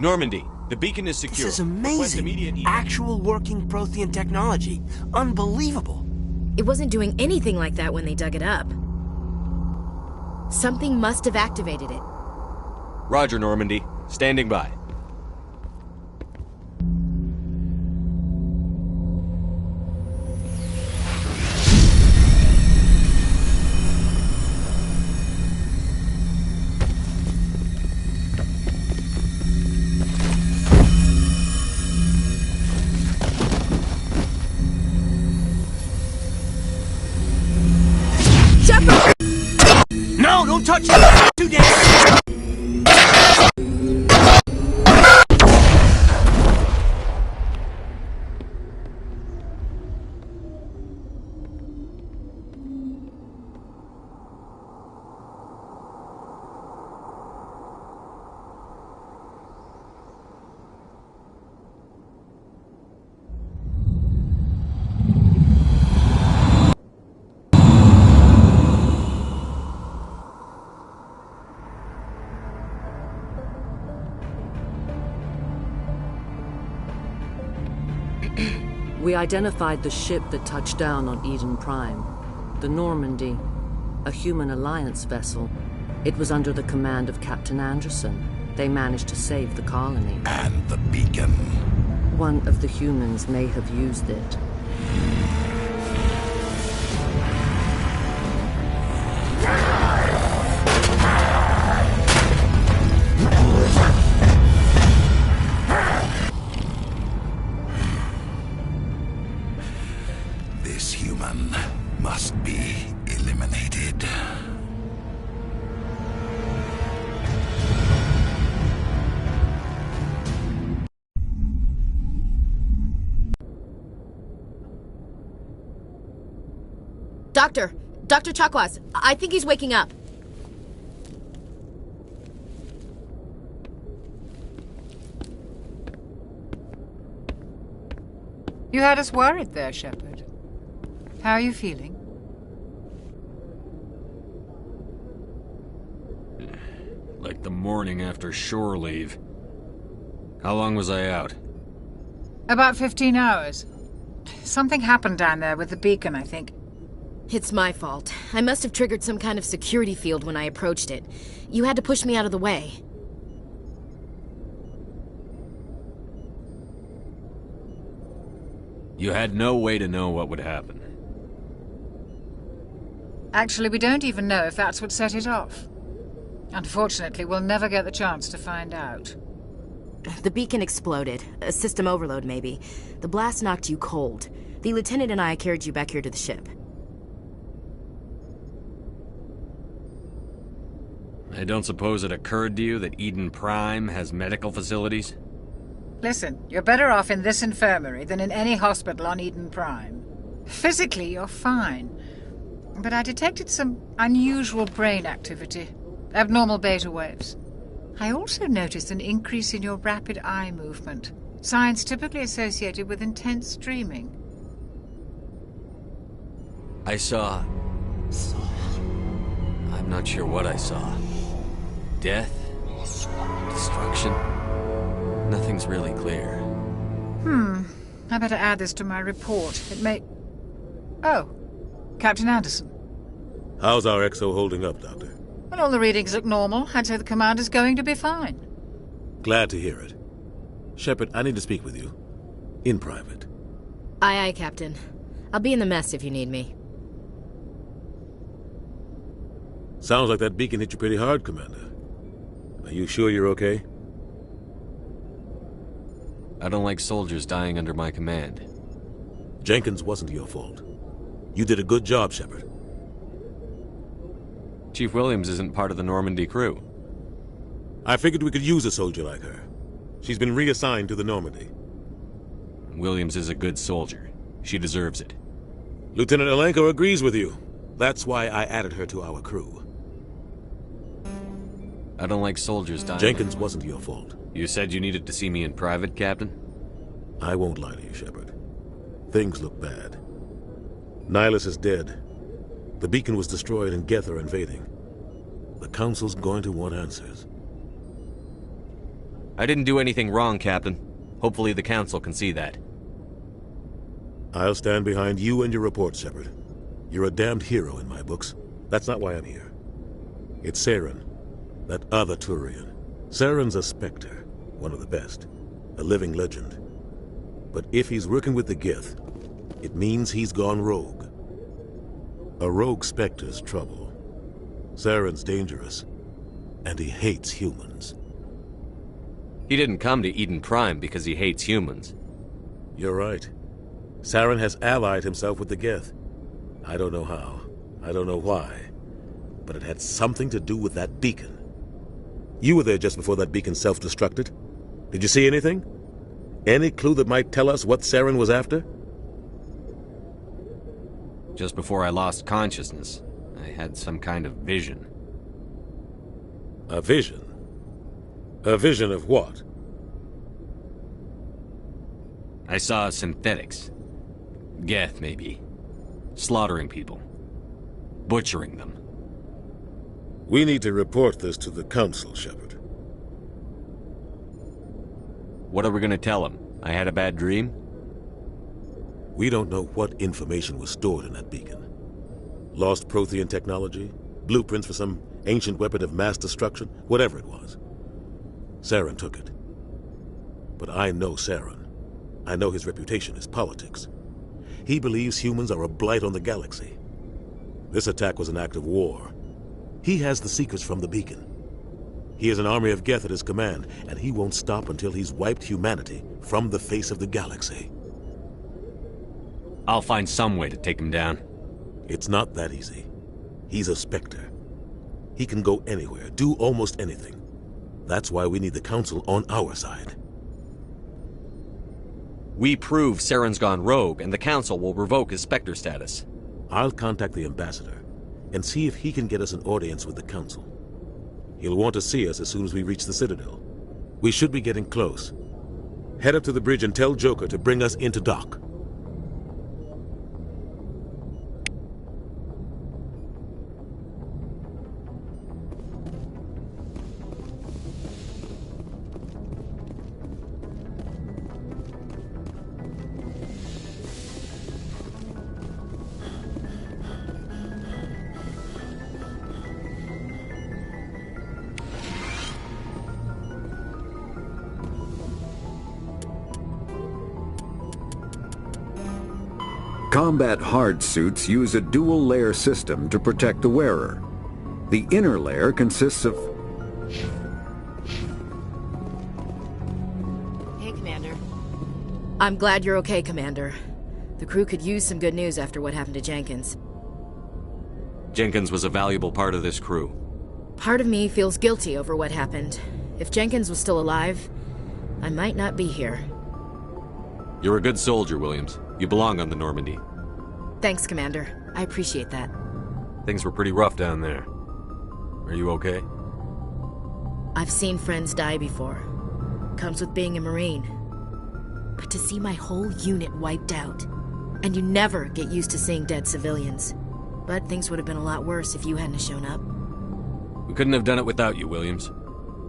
Normandy, the beacon is secure. This is amazing. Actual working Prothean technology. Unbelievable. It wasn't doing anything like that when they dug it up. Something must have activated it. Roger, Normandy. Standing by. Shepard! No, don't touch it! Too damn! We identified the ship that touched down on Eden Prime. The Normandy. A human alliance vessel. It was under the command of Captain Anderson. They managed to save the colony. And the beacon. One of the humans may have used it. This human must be eliminated. Dr. Chakwas, I think he's waking up. You had us worried there, Shepard. How are you feeling? Like the morning after shore leave. How long was I out? About 15 hours. Something happened down there with the beacon, I think. It's my fault. I must have triggered some kind of security field when I approached it. You had to push me out of the way. You had no way to know what would happen. Actually, we don't even know if that's what set it off. Unfortunately, we'll never get the chance to find out. The beacon exploded. A system overload, maybe. The blast knocked you cold. The lieutenant and I carried you back here to the ship. I don't suppose it occurred to you that Eden Prime has medical facilities? Listen, you're better off in this infirmary than in any hospital on Eden Prime. Physically, you're fine. But I detected some unusual brain activity. Abnormal beta waves. I also noticed an increase in your rapid eye movement. Signs typically associated with intense dreaming. I saw... I'm not sure what I saw. Death? Destruction? Nothing's really clear. I better add this to my report. It may... Oh, Captain Anderson. How's our XO holding up, Doctor? Well, all the readings look normal. I'd say the commander's going to be fine. Glad to hear it. Shepard, I need to speak with you. In private. Aye, Captain. I'll be in the mess if you need me. Sounds like that beacon hit you pretty hard, Commander. Are you sure you're okay? I don't like soldiers dying under my command. Jenkins wasn't your fault. You did a good job, Shepard. Chief Williams isn't part of the Normandy crew. I figured we could use a soldier like her. She's been reassigned to the Normandy. Williams is a good soldier. She deserves it. Lieutenant Alenko agrees with you. That's why I added her to our crew. I don't like soldiers dying. Jenkins wasn't your fault. You said you needed to see me in private, Captain? I won't lie to you, Shepard. Things look bad. Nihilus is dead. The beacon was destroyed and Geth are invading. The Council's going to want answers. I didn't do anything wrong, Captain. Hopefully the Council can see that. I'll stand behind you and your report, Shepard. You're a damned hero in my books. That's not why I'm here. It's Saren, that other Turian. Saren's a Spectre, one of the best. A living legend. But if he's working with the Geth, it means he's gone rogue. A rogue Spectre's trouble. Saren's dangerous, and he hates humans. He didn't come to Eden Prime because he hates humans. You're right. Saren has allied himself with the Geth. I don't know how, I don't know why, but it had something to do with that beacon. You were there just before that beacon self-destructed. Did you see anything? Any clue that might tell us what Saren was after? Just before I lost consciousness, I had some kind of vision. A vision? A vision of what? I saw synthetics. Geth, maybe. Slaughtering people. Butchering them. We need to report this to the Council, Shepard. What are we gonna tell them? I had a bad dream? We don't know what information was stored in that beacon. Lost Prothean technology? Blueprints for some ancient weapon of mass destruction? Whatever it was. Saren took it. But I know Saren. I know his reputation is politics. He believes humans are a blight on the galaxy. This attack was an act of war. He has the secrets from the beacon. He has an army of Geth at his command, and he won't stop until he's wiped humanity from the face of the galaxy. I'll find some way to take him down. It's not that easy. He's a Spectre. He can go anywhere, do almost anything. That's why we need the Council on our side. We prove Saren's gone rogue, and the Council will revoke his Spectre status. I'll contact the Ambassador and see if he can get us an audience with the Council. He'll want to see us as soon as we reach the Citadel. We should be getting close. Head up to the bridge and tell Joker to bring us into dock. Combat hard suits use a dual-layer system to protect the wearer. The inner layer consists of... Hey, Commander. I'm glad you're okay, Commander. The crew could use some good news after what happened to Jenkins. Jenkins was a valuable part of this crew. Part of me feels guilty over what happened. If Jenkins was still alive, I might not be here. You're a good soldier, Williams. You belong on the Normandy. Thanks, Commander. I appreciate that. Things were pretty rough down there. Are you okay? I've seen friends die before. Comes with being a Marine. But to see my whole unit wiped out, and you never get used to seeing dead civilians. But things would have been a lot worse if you hadn't shown up. We couldn't have done it without you, Williams.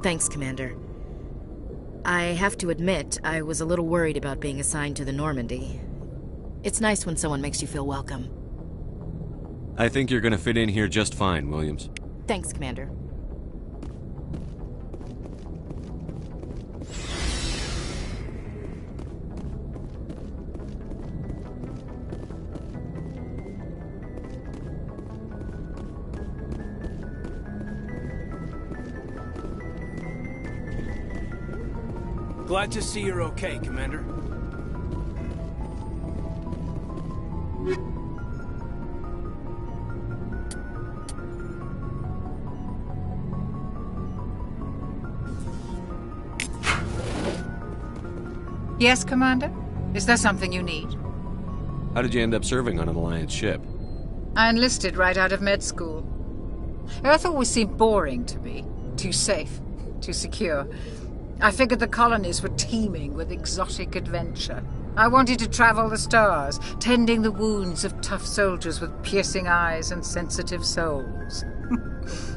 Thanks, Commander. I have to admit, I was a little worried about being assigned to the Normandy. It's nice when someone makes you feel welcome. I think you're gonna fit in here just fine, Williams. Thanks, Commander. Glad to see you're okay, Commander. Yes, Commander? Is there something you need? How did you end up serving on an Alliance ship? I enlisted right out of med school. Earth always seemed boring to me. Too safe, too secure. I figured the colonies were teeming with exotic adventure. I wanted to travel the stars, tending the wounds of tough soldiers with piercing eyes and sensitive souls.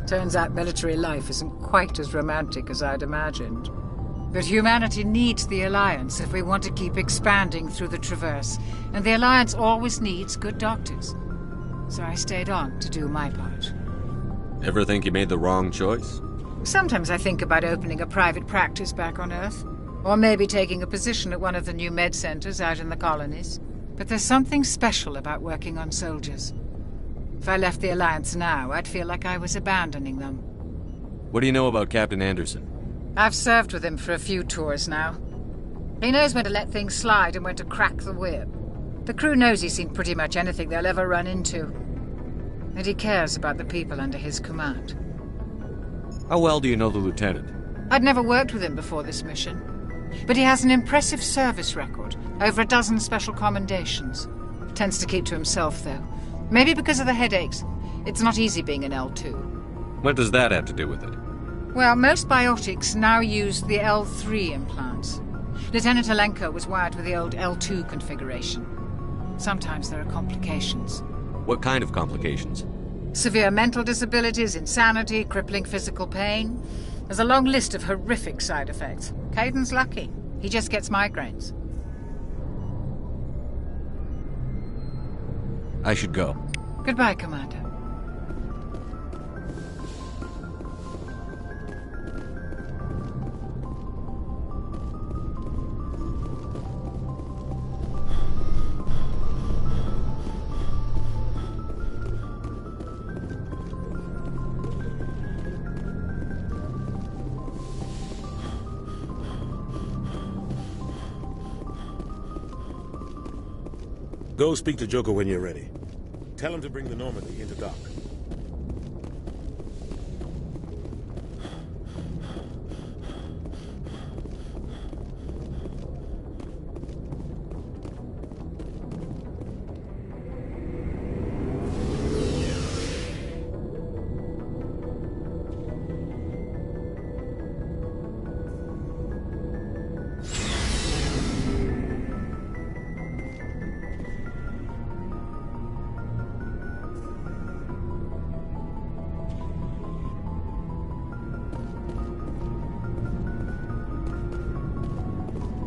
Turns out military life isn't quite as romantic as I'd imagined. But humanity needs the Alliance if we want to keep expanding through the Traverse, and the Alliance always needs good doctors. So I stayed on to do my part. Ever think you made the wrong choice? Sometimes I think about opening a private practice back on Earth, or maybe taking a position at one of the new med centers out in the colonies. But there's something special about working on soldiers. If I left the Alliance now, I'd feel like I was abandoning them. What do you know about Captain Anderson? I've served with him for a few tours now. He knows when to let things slide and when to crack the whip. The crew knows he's seen pretty much anything they'll ever run into. and he cares about the people under his command. How well do you know the lieutenant? I'd never worked with him before this mission, but he has an impressive service record, over a dozen special commendations. Tends to keep to himself, though. Maybe because of the headaches. It's not easy being an L2. What does that have to do with it? Well, most biotics now use the L3 implants. Lieutenant Alenko was wired with the old L2 configuration. Sometimes there are complications. What kind of complications? Severe mental disabilities, insanity, crippling physical pain. There's a long list of horrific side effects. Caden's lucky. He just gets migraines. I should go. Goodbye, Commander. Go speak to Joker when you're ready. Tell him to bring the Normandy into dock.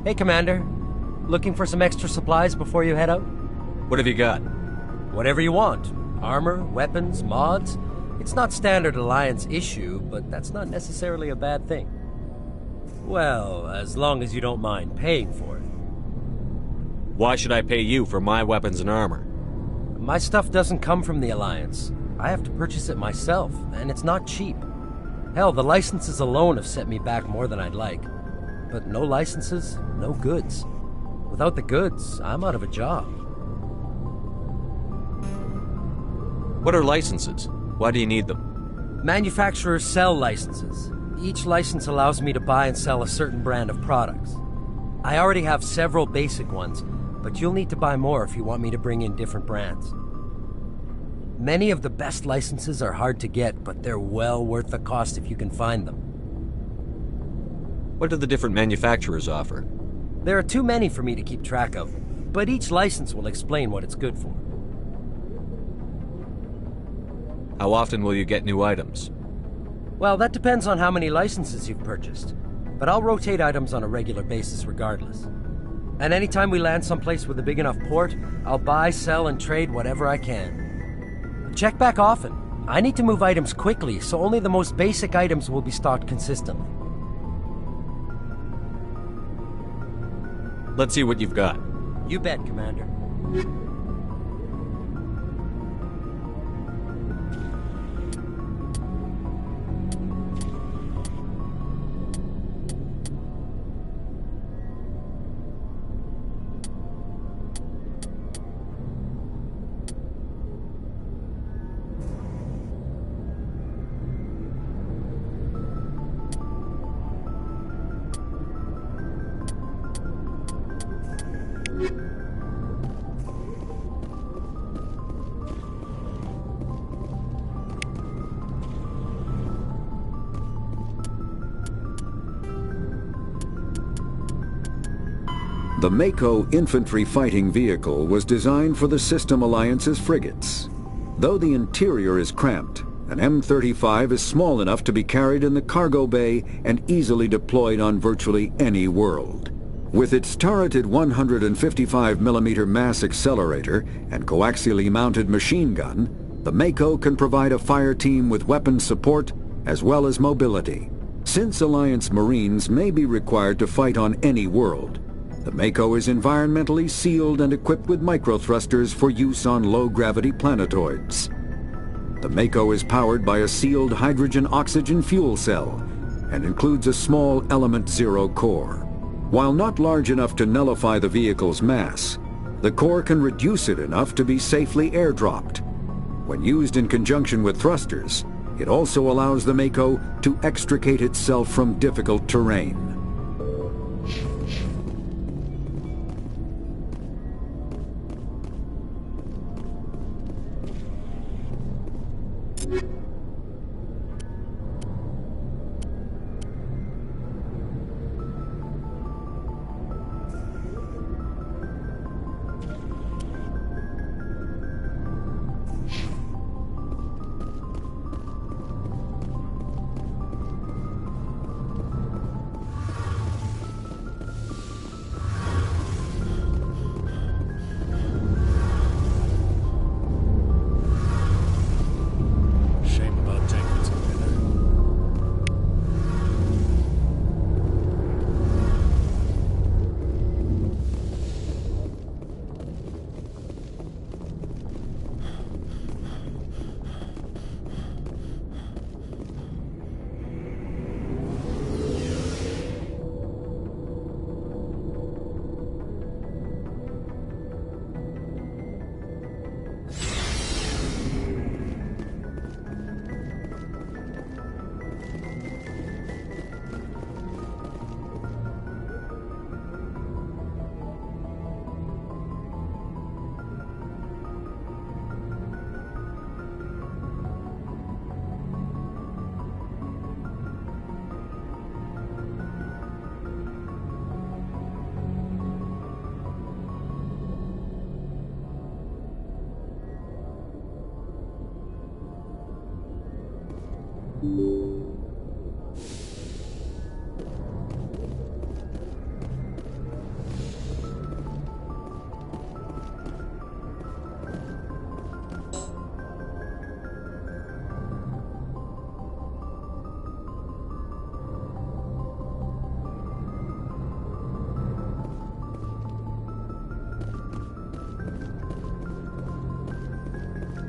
Hey, Commander. Looking for some extra supplies before you head out? What have you got? Whatever you want. Armor, weapons, mods. It's not standard Alliance issue, but that's not necessarily a bad thing. Well, as long as you don't mind paying for it. Why should I pay you for my weapons and armor? My stuff doesn't come from the Alliance. I have to purchase it myself, and it's not cheap. Hell, the licenses alone have set me back more than I'd like. But no licenses, no goods. Without the goods, I'm out of a job. What are licenses? Why do you need them? Manufacturers sell licenses. Each license allows me to buy and sell a certain brand of products. I already have several basic ones, but you'll need to buy more if you want me to bring in different brands. Many of the best licenses are hard to get, but they're well worth the cost if you can find them. What do the different manufacturers offer? There are too many for me to keep track of, but each license will explain what it's good for. How often will you get new items? Well, that depends on how many licenses you've purchased, but I'll rotate items on a regular basis regardless. And anytime we land someplace with a big enough port, I'll buy, sell, and trade whatever I can. Check back often. I need to move items quickly, so only the most basic items will be stocked consistently. Let's see what you've got. You bet, Commander. The Mako infantry fighting vehicle was designed for the System Alliance's frigates. Though the interior is cramped, an M35 is small enough to be carried in the cargo bay and easily deployed on virtually any world. With its turreted 155mm mass accelerator and coaxially mounted machine gun, the Mako can provide a fire team with weapon support as well as mobility. Since Alliance Marines may be required to fight on any world, the Mako is environmentally sealed and equipped with microthrusters for use on low-gravity planetoids. The Mako is powered by a sealed hydrogen-oxygen fuel cell and includes a small Element Zero core. While not large enough to nullify the vehicle's mass, the core can reduce it enough to be safely airdropped. When used in conjunction with thrusters, it also allows the Mako to extricate itself from difficult terrain.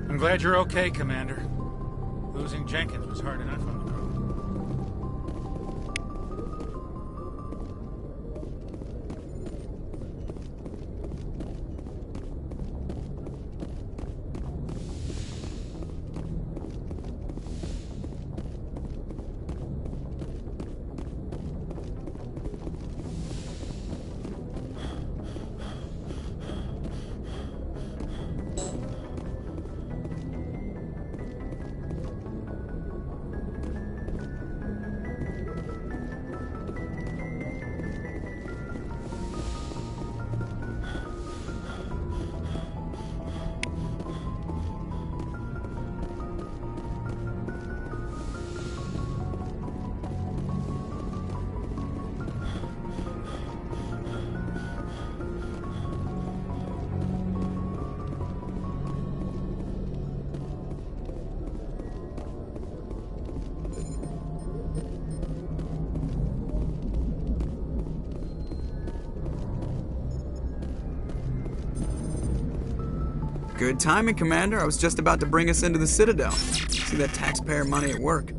I'm glad you're okay, Commander. Losing Jenkins was hard enough on the crew. Good timing, Commander. I was just about to bring us into the Citadel. See that taxpayer money at work.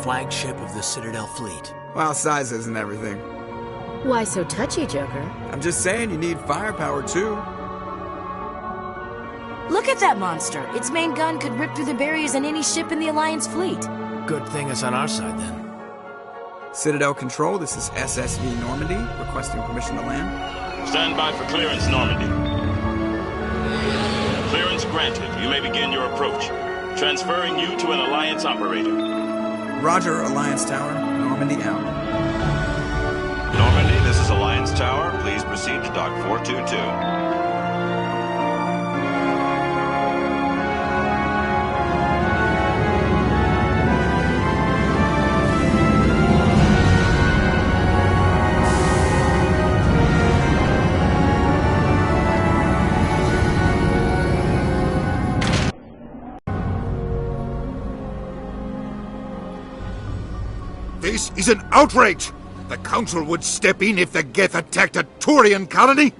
Flagship of the Citadel fleet. Well, size isn't everything. Why so touchy, Joker? I'm just saying you need firepower, too. Look at that monster. Its main gun could rip through the barriers in any ship in the Alliance fleet. Good thing it's on our side, then. Citadel Control, this is SSV Normandy, requesting permission to land. Stand by for clearance, Normandy. Clearance granted. You may begin your approach. Transferring you to an Alliance operator. Roger, Alliance Tower. Normandy out. Normandy, this is Alliance Tower. Please proceed to Dock 422. This is an outrage! The Council would step in if the Geth attacked a Turian colony?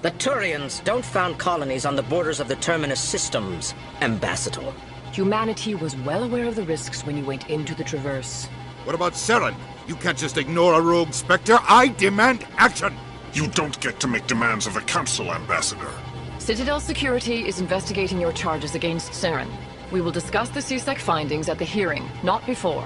The Turians don't found colonies on the borders of the Terminus systems, Ambassador. Humanity was well aware of the risks when you went into the Traverse. What about Saren? You can't just ignore a rogue Spectre. I demand action! You don't get to make demands of the Council, Ambassador. Citadel Security is investigating your charges against Saren. We will discuss the CSEC findings at the hearing, not before.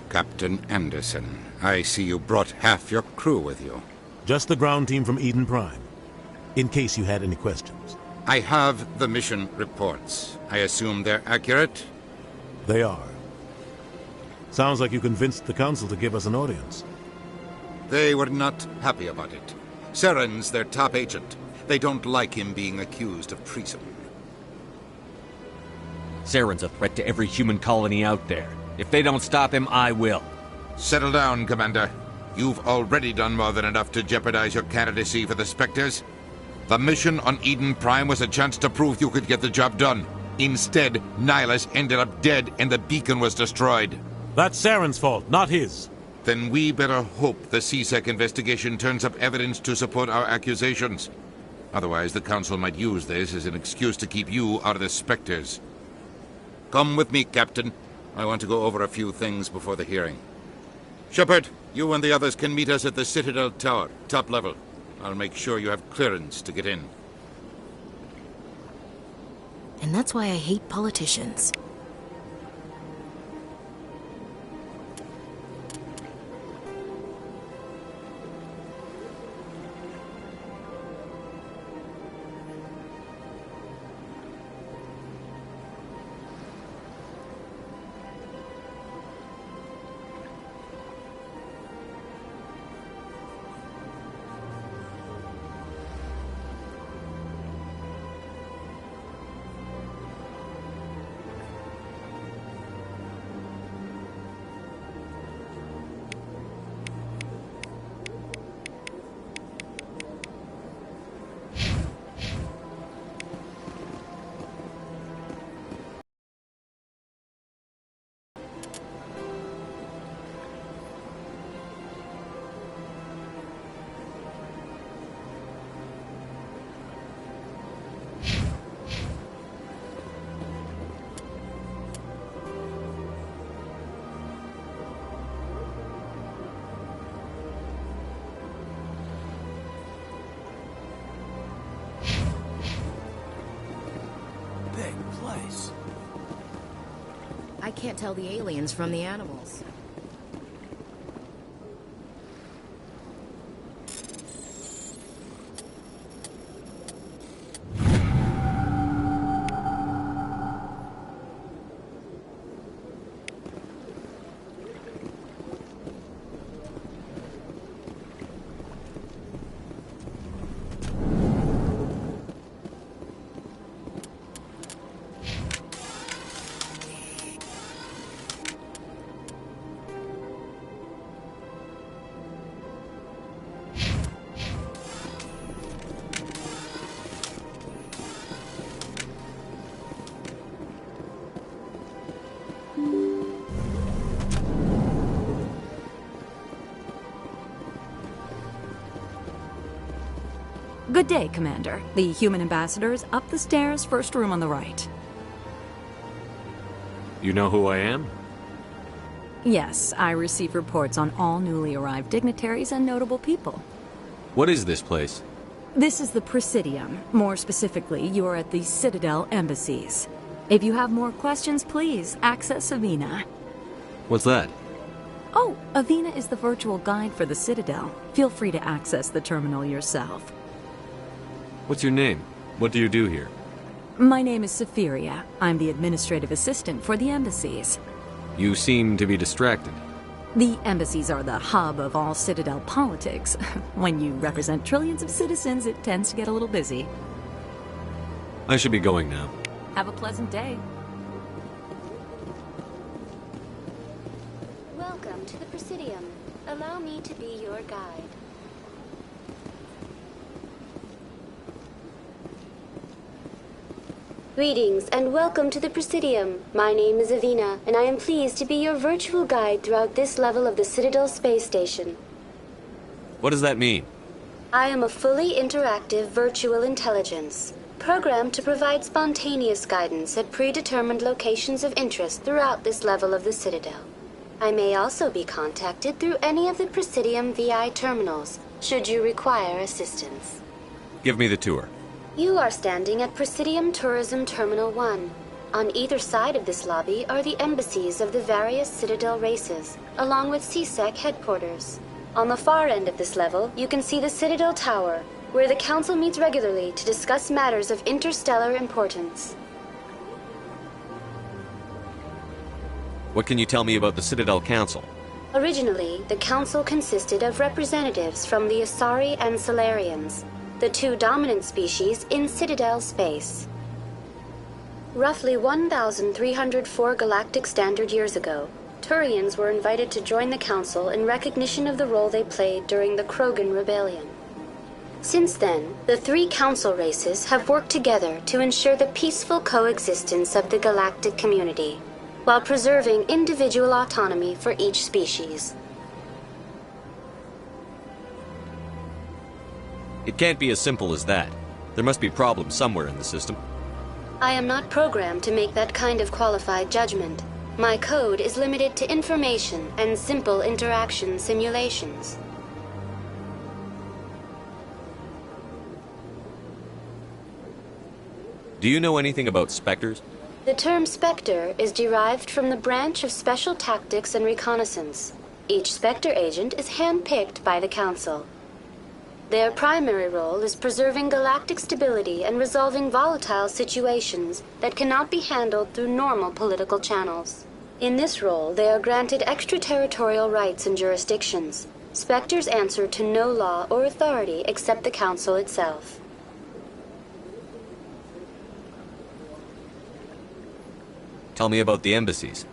Captain Anderson, I see you brought half your crew with you. Just the ground team from Eden Prime, in case you had any questions. I have the mission reports. I assume they're accurate? They are. Sounds like you convinced the Council to give us an audience. They were not happy about it. Saren's their top agent. They don't like him being accused of treason. Saren's a threat to every human colony out there. If they don't stop him, I will. Settle down, Commander. You've already done more than enough to jeopardize your candidacy for the Spectres. The mission on Eden Prime was a chance to prove you could get the job done. Instead, Nihilus ended up dead and the beacon was destroyed. That's Saren's fault, not his. Then we better hope the CSEC investigation turns up evidence to support our accusations. Otherwise, the Council might use this as an excuse to keep you out of the Spectres. Come with me, Captain. I want to go over a few things before the hearing. Shepard, you and the others can meet us at the Citadel Tower, top level. I'll make sure you have clearance to get in. And that's why I hate politicians. I can't tell the aliens from the animals. Good day, Commander. The human ambassador is up the stairs, first room on the right. You know who I am? Yes, I receive reports on all newly arrived dignitaries and notable people. What is this place? This is the Presidium. More specifically, you are at the Citadel embassies. If you have more questions, please access Avina. What's that? Oh, Avina is the virtual guide for the Citadel. Feel free to access the terminal yourself. What's your name? What do you do here? My name is Safiria. I'm the administrative assistant for the embassies. You seem to be distracted. The embassies are the hub of all Citadel politics. When you represent trillions of citizens, it tends to get a little busy. I should be going now. Have a pleasant day. Welcome to the Presidium. Allow me to be your guide. Greetings and welcome to the Presidium. My name is Avina, and I am pleased to be your virtual guide throughout this level of the Citadel Space Station. What does that mean? I am a fully interactive virtual intelligence, programmed to provide spontaneous guidance at predetermined locations of interest throughout this level of the Citadel. I may also be contacted through any of the Presidium VI terminals, should you require assistance. Give me the tour. You are standing at Presidium Tourism Terminal 1. On either side of this lobby are the embassies of the various Citadel races, along with CSEC headquarters. On the far end of this level, you can see the Citadel Tower, where the Council meets regularly to discuss matters of interstellar importance. What can you tell me about the Citadel Council? Originally, the Council consisted of representatives from the Asari and Salarians, the two dominant species in Citadel space. Roughly 1,304 galactic standard years ago, Turians were invited to join the Council in recognition of the role they played during the Krogan Rebellion. Since then, the three Council races have worked together to ensure the peaceful coexistence of the galactic community, while preserving individual autonomy for each species. It can't be as simple as that. There must be problems somewhere in the system. I am not programmed to make that kind of qualified judgment. My code is limited to information and simple interaction simulations. Do you know anything about Spectres? The term Spectre is derived from the branch of Special Tactics and Reconnaissance. Each Spectre agent is handpicked by the Council. Their primary role is preserving galactic stability and resolving volatile situations that cannot be handled through normal political channels. In this role, they are granted extraterritorial rights and jurisdictions. Spectres answer to no law or authority except the Council itself. Tell me about the embassies.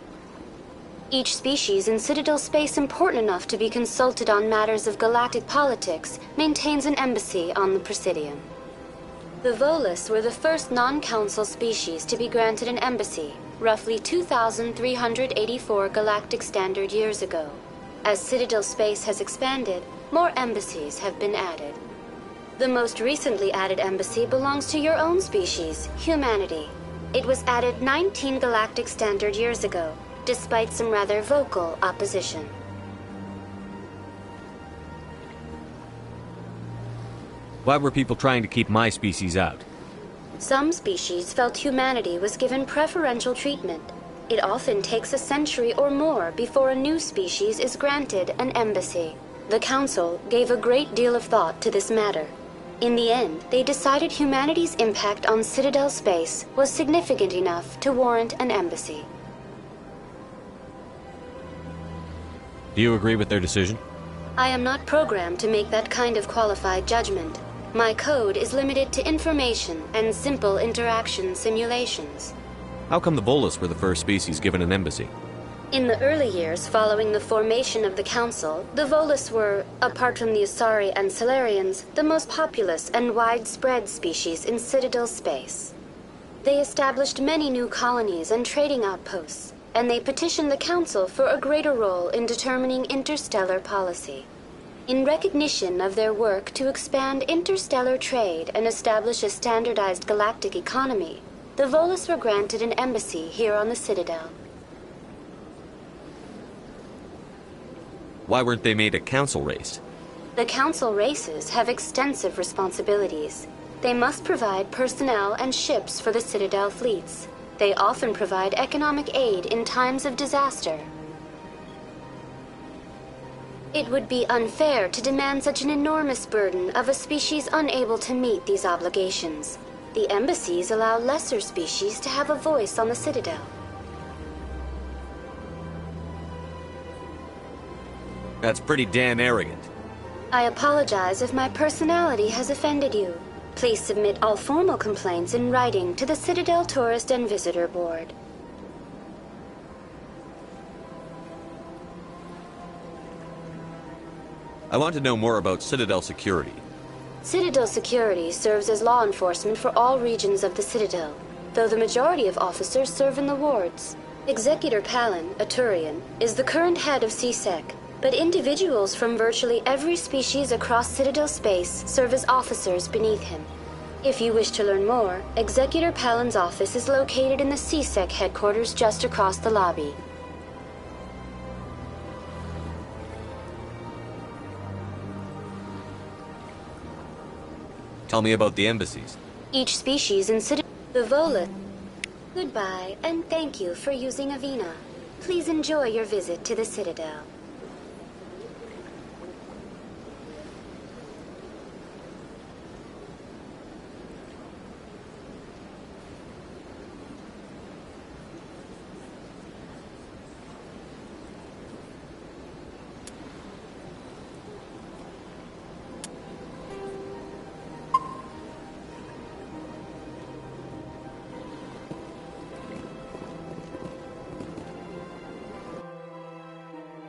Each species in Citadel space important enough to be consulted on matters of galactic politics maintains an embassy on the Presidium. The Volus were the first non-council species to be granted an embassy, roughly 2,384 galactic standard years ago. As Citadel space has expanded, more embassies have been added. The most recently added embassy belongs to your own species, humanity. It was added 19 galactic standard years ago, despite some rather vocal opposition. Why were people trying to keep my species out? Some species felt humanity was given preferential treatment. It often takes a century or more before a new species is granted an embassy. The Council gave a great deal of thought to this matter. In the end, they decided humanity's impact on Citadel space was significant enough to warrant an embassy. Do you agree with their decision? I am not programmed to make that kind of qualified judgment. My code is limited to information and simple interaction simulations. How come the Volus were the first species given an embassy? In the early years following the formation of the Council, the Volus were, apart from the Asari and Salarians, the most populous and widespread species in Citadel space. They established many new colonies and trading outposts, and they petitioned the Council for a greater role in determining interstellar policy. In recognition of their work to expand interstellar trade and establish a standardized galactic economy, the Volus were granted an embassy here on the Citadel. Why weren't they made a council race? The Council races have extensive responsibilities. They must provide personnel and ships for the Citadel fleets. They often provide economic aid in times of disaster. It would be unfair to demand such an enormous burden of a species unable to meet these obligations. The embassies allow lesser species to have a voice on the Citadel. That's pretty damn arrogant. I apologize if my personality has offended you. Please submit all formal complaints in writing to the Citadel Tourist and Visitor Board. I want to know more about Citadel security. Citadel security serves as law enforcement for all regions of the Citadel. though the majority of officers serve in the wards. Executor Palin, a Turian, is the current head of CSEC, but individuals from virtually every species across Citadel space serve as officers beneath him. If you wish to learn more, Executor Palin's office is located in the CSEC headquarters just across the lobby. Tell me about the embassies. Each species in Citadel... The Volus. Goodbye, and thank you for using Avina. Please enjoy your visit to the Citadel.